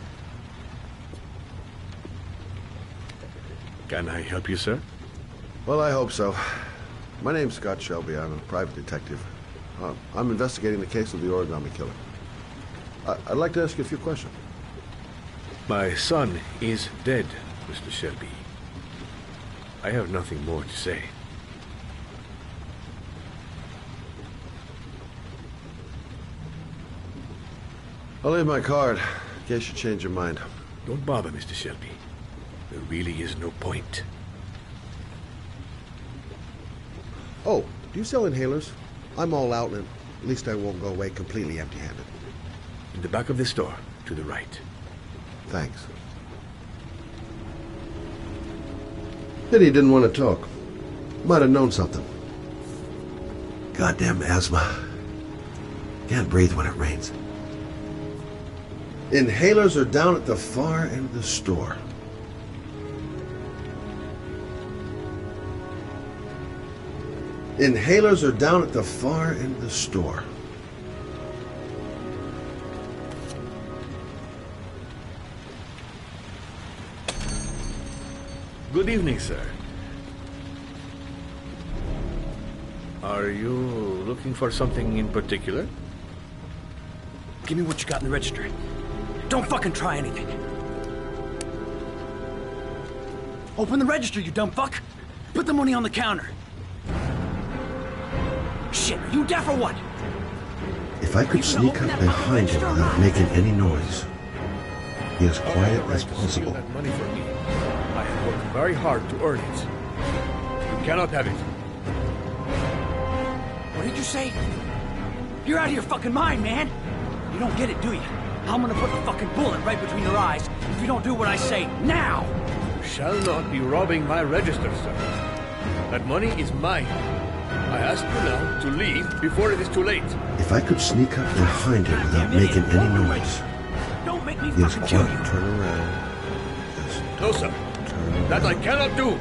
Speaker 18: Can I help you, sir?
Speaker 4: Well, I hope so. My name's Scott Shelby. I'm a private detective. I'm investigating the case of the origami killer. I'd like to ask you a few questions.
Speaker 18: My son is dead, Mr. Shelby. I have nothing more to say.
Speaker 4: I'll leave my card in case you change your mind.
Speaker 18: Don't bother, Mr. Shelby. There really is no point.
Speaker 4: Oh, do you sell inhalers? I'm all out, and at least I won't go away completely empty-handed.
Speaker 18: In the back of the store, to the right.
Speaker 4: Thanks.
Speaker 3: Pity he didn't want to talk. Might have known something. Goddamn asthma. Can't breathe when it rains. Inhalers are down at the far end of the store. Inhalers are down at the far end of the store.
Speaker 18: Good evening, sir. Are you looking for something in particular?
Speaker 8: Give me what you got in the register. Don't fucking try anything. Open the register, you dumb fuck. Put the money on the counter. Shit, are you deaf or what?
Speaker 3: If I could sneak up behind him without making any noise, be as quiet as possible.
Speaker 18: That money for me. I have worked very hard to earn it. You cannot have it.
Speaker 8: What did you say? You're out of your fucking mind, man. You don't get it, do you? I'm gonna put the fucking bullet right between your eyes if you don't do what I say now.
Speaker 18: shall not be robbing my register, sir. That money is mine. I ask you now to leave before it is too late.
Speaker 3: If I could sneak up behind him without making any noise.
Speaker 8: Don't make me
Speaker 3: Yes,
Speaker 8: fucking kill you.
Speaker 3: turn around. Yes,
Speaker 18: No, sir. That I cannot do.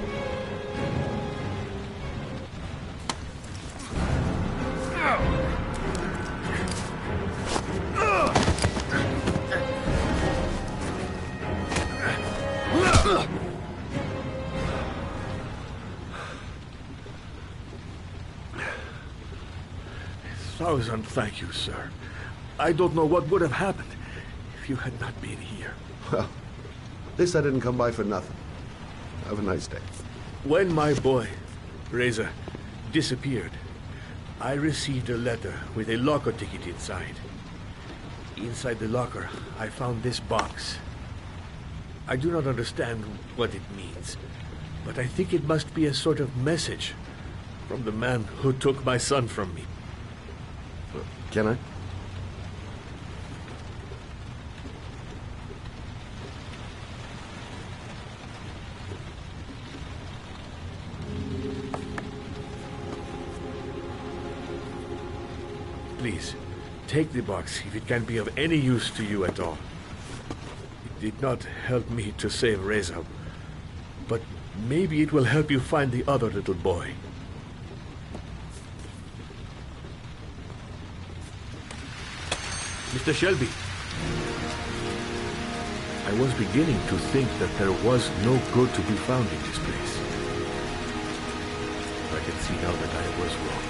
Speaker 18: Thousand thank you, sir. I don't know what would have happened if you had not been here.
Speaker 4: Well, at least I didn't come by for nothing. Have a nice day.
Speaker 18: When my boy, Reza, disappeared, I received a letter with a locker ticket inside. Inside the locker, I found this box. I do not understand what it means, but I think it must be a sort of message from the man who took my son from me.
Speaker 4: Can I?
Speaker 18: Please, take the box if it can be of any use to you at all. It did not help me to save Reza, but maybe it will help you find the other little boy. Mr. Shelby, I was beginning to think that there was no good to be found in this place. I can see now that I was wrong.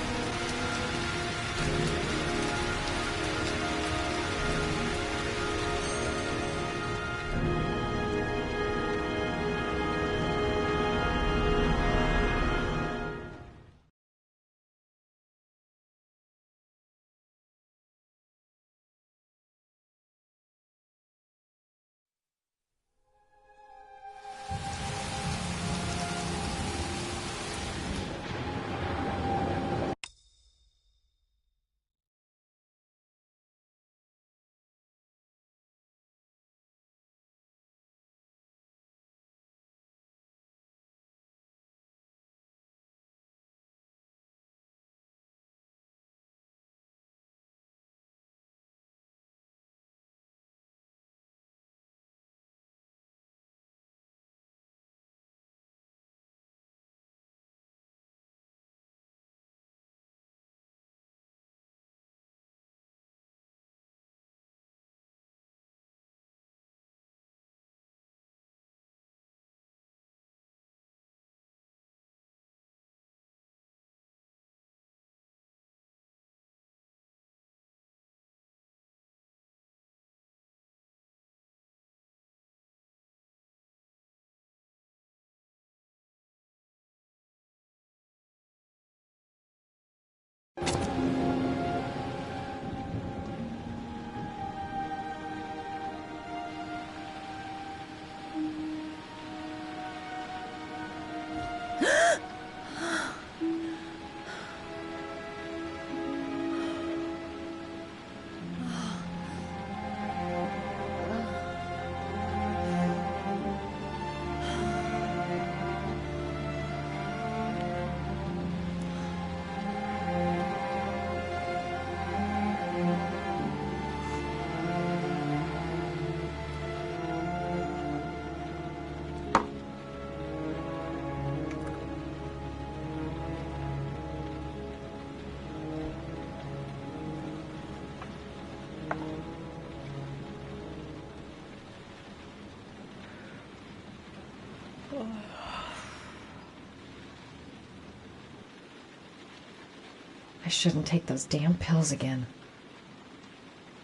Speaker 19: I shouldn't take those damn pills again.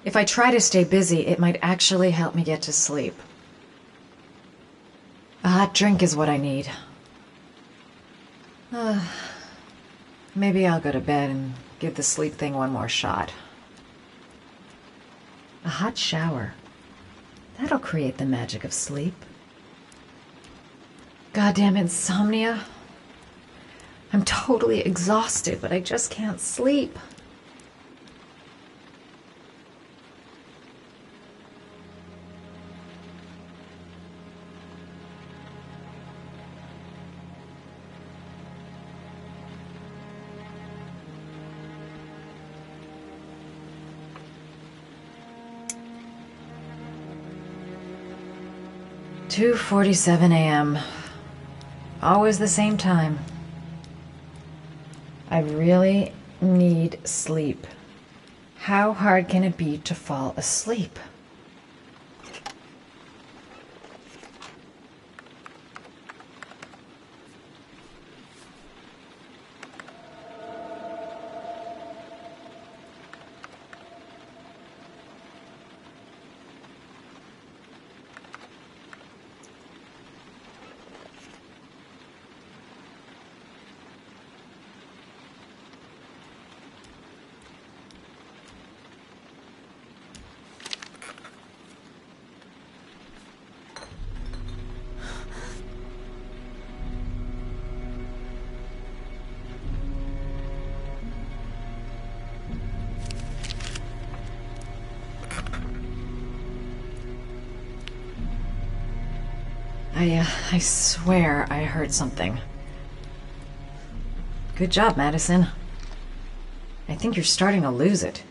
Speaker 19: If I try to stay busy, it might actually help me get to sleep. A hot drink is what I need. Maybe I'll go to bed and give the sleep thing one more shot. A hot shower. That'll create the magic of sleep. Goddamn insomnia. I'm totally exhausted, but I just can't sleep. 2:47 a.m. Always the same time. I really need sleep. How hard can it be to fall asleep? I swear I heard something. Good job, Madison. I think you're starting to lose it.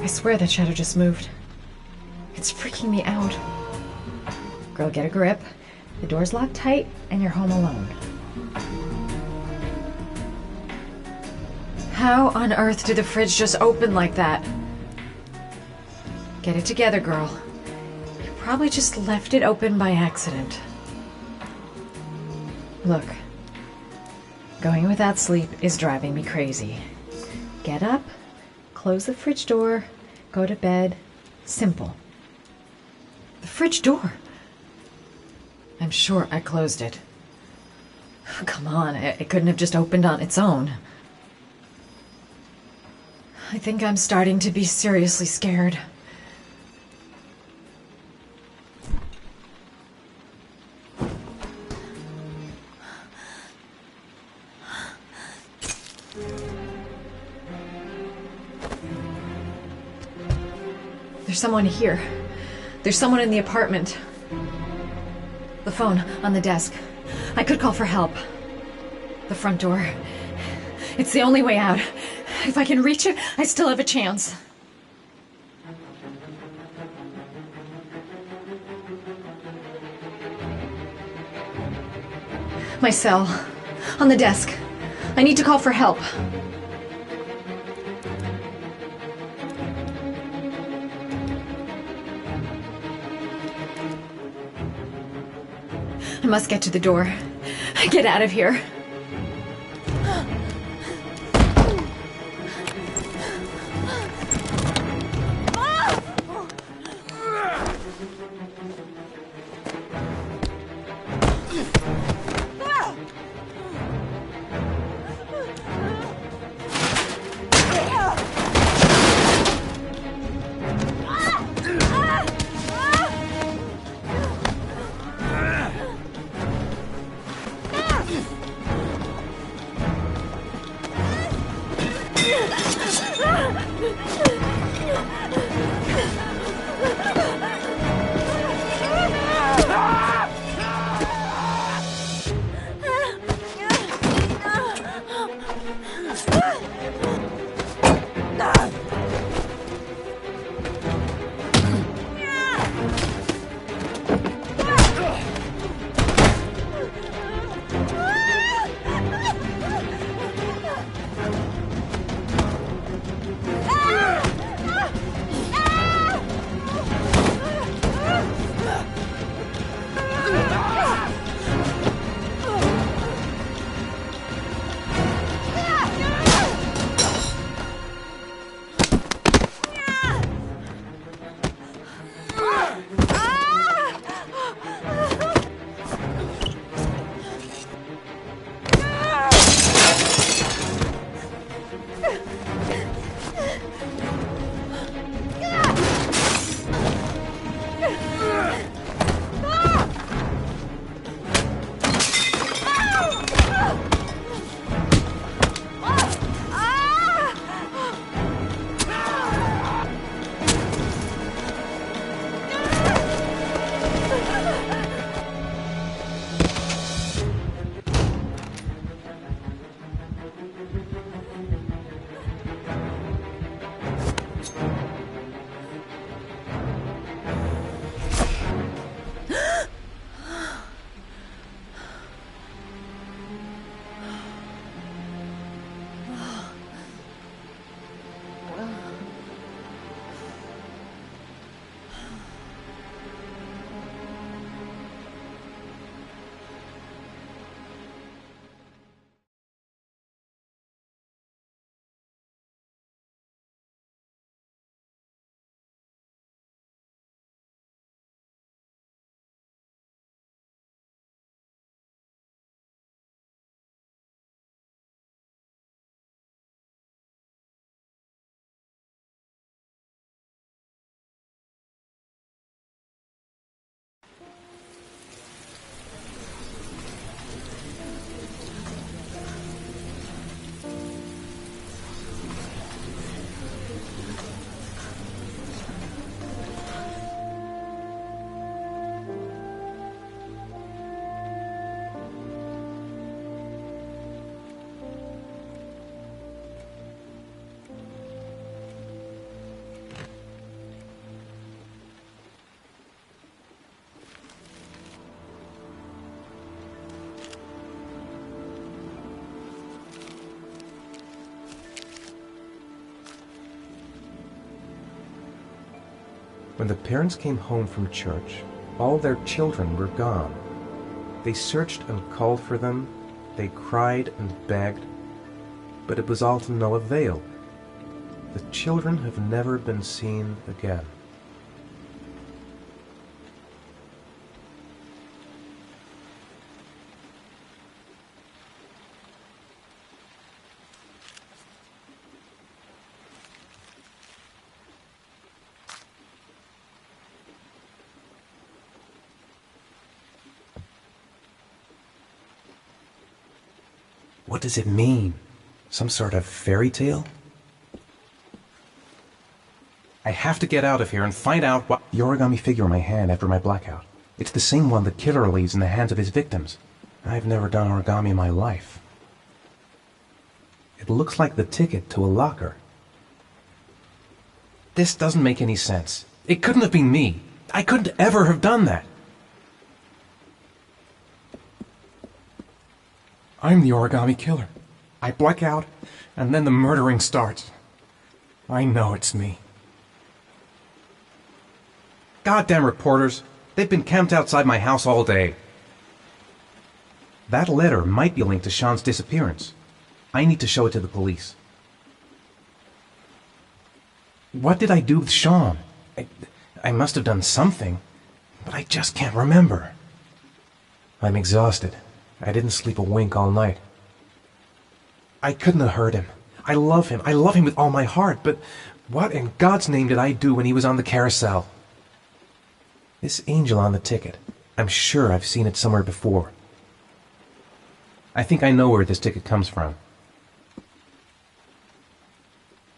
Speaker 19: I swear that shadow just moved. It's freaking me out. Girl, get a grip. The door's locked tight, and you're home alone. How on earth did the fridge just open like that? Get it together, girl. You probably just left it open by accident. Look, going without sleep is driving me crazy. Get up, close the fridge door, go to bed. Simple. The fridge door. I'm sure I closed it. Come on, it couldn't have just opened on its own. I think I'm starting to be seriously scared. There's someone here. There's someone in the apartment. The phone on the desk. I could call for help. The front door. It's the only way out. If I can reach it, I still have a chance. My cell. On the desk. I need to call for help. I must get to the door. Get out of here.
Speaker 1: When the parents came home from church, all their children were gone. They searched and called for them, they cried and begged, but it was all to no avail. The children have never been seen again. What does it mean? Some sort of fairy tale? I have to get out of here and find out what... The origami figure in my hand after my blackout. It's the same one the killer leaves in the hands of his victims. I've never done origami in my life. It looks like the ticket to a locker. This doesn't make any sense. It couldn't have been me. I couldn't ever have done that. I'm the origami killer. I black out, and then the murdering starts. I know it's me. Goddamn reporters. They've been camped outside my house all day. That letter might be linked to Sean's disappearance. I need to show it to the police. What did I do with Sean? I must have done something, but I just can't remember. I'm exhausted. I didn't sleep a wink all night. I couldn't have hurt him. I love him. I love him with all my heart, but what in God's name did I do when he was on the carousel? This angel on the ticket. I'm sure I've seen it somewhere before. I think I know where this ticket comes from.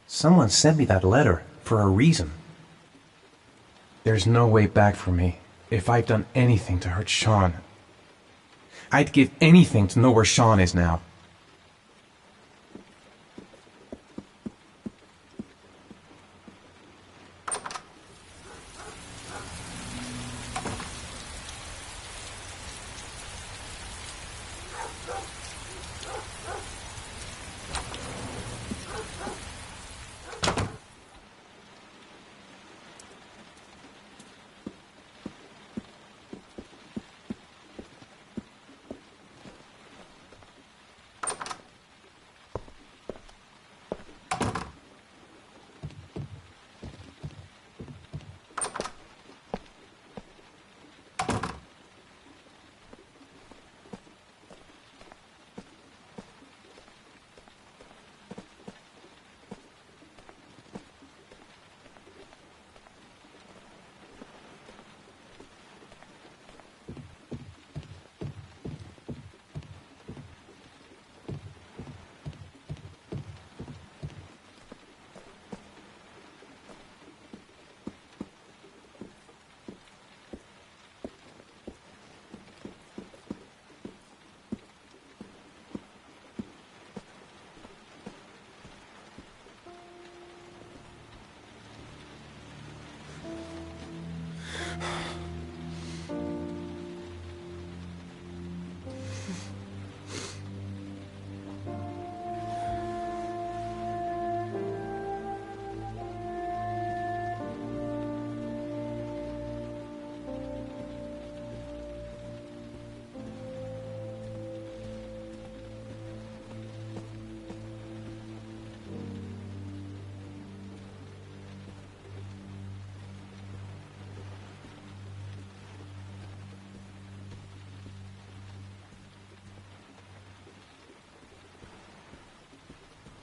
Speaker 1: Someone sent me that letter for a reason. There's no way back for me. If I've done anything to hurt Sean, I'd give anything to know where Sean is now.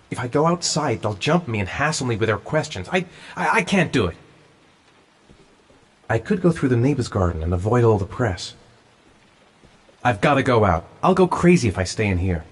Speaker 1: If I go outside, they'll jump me and hassle me with their questions. I can't do it. I could go through the neighbor's garden and avoid all the press. I've got to go out. I'll go crazy if I stay in here.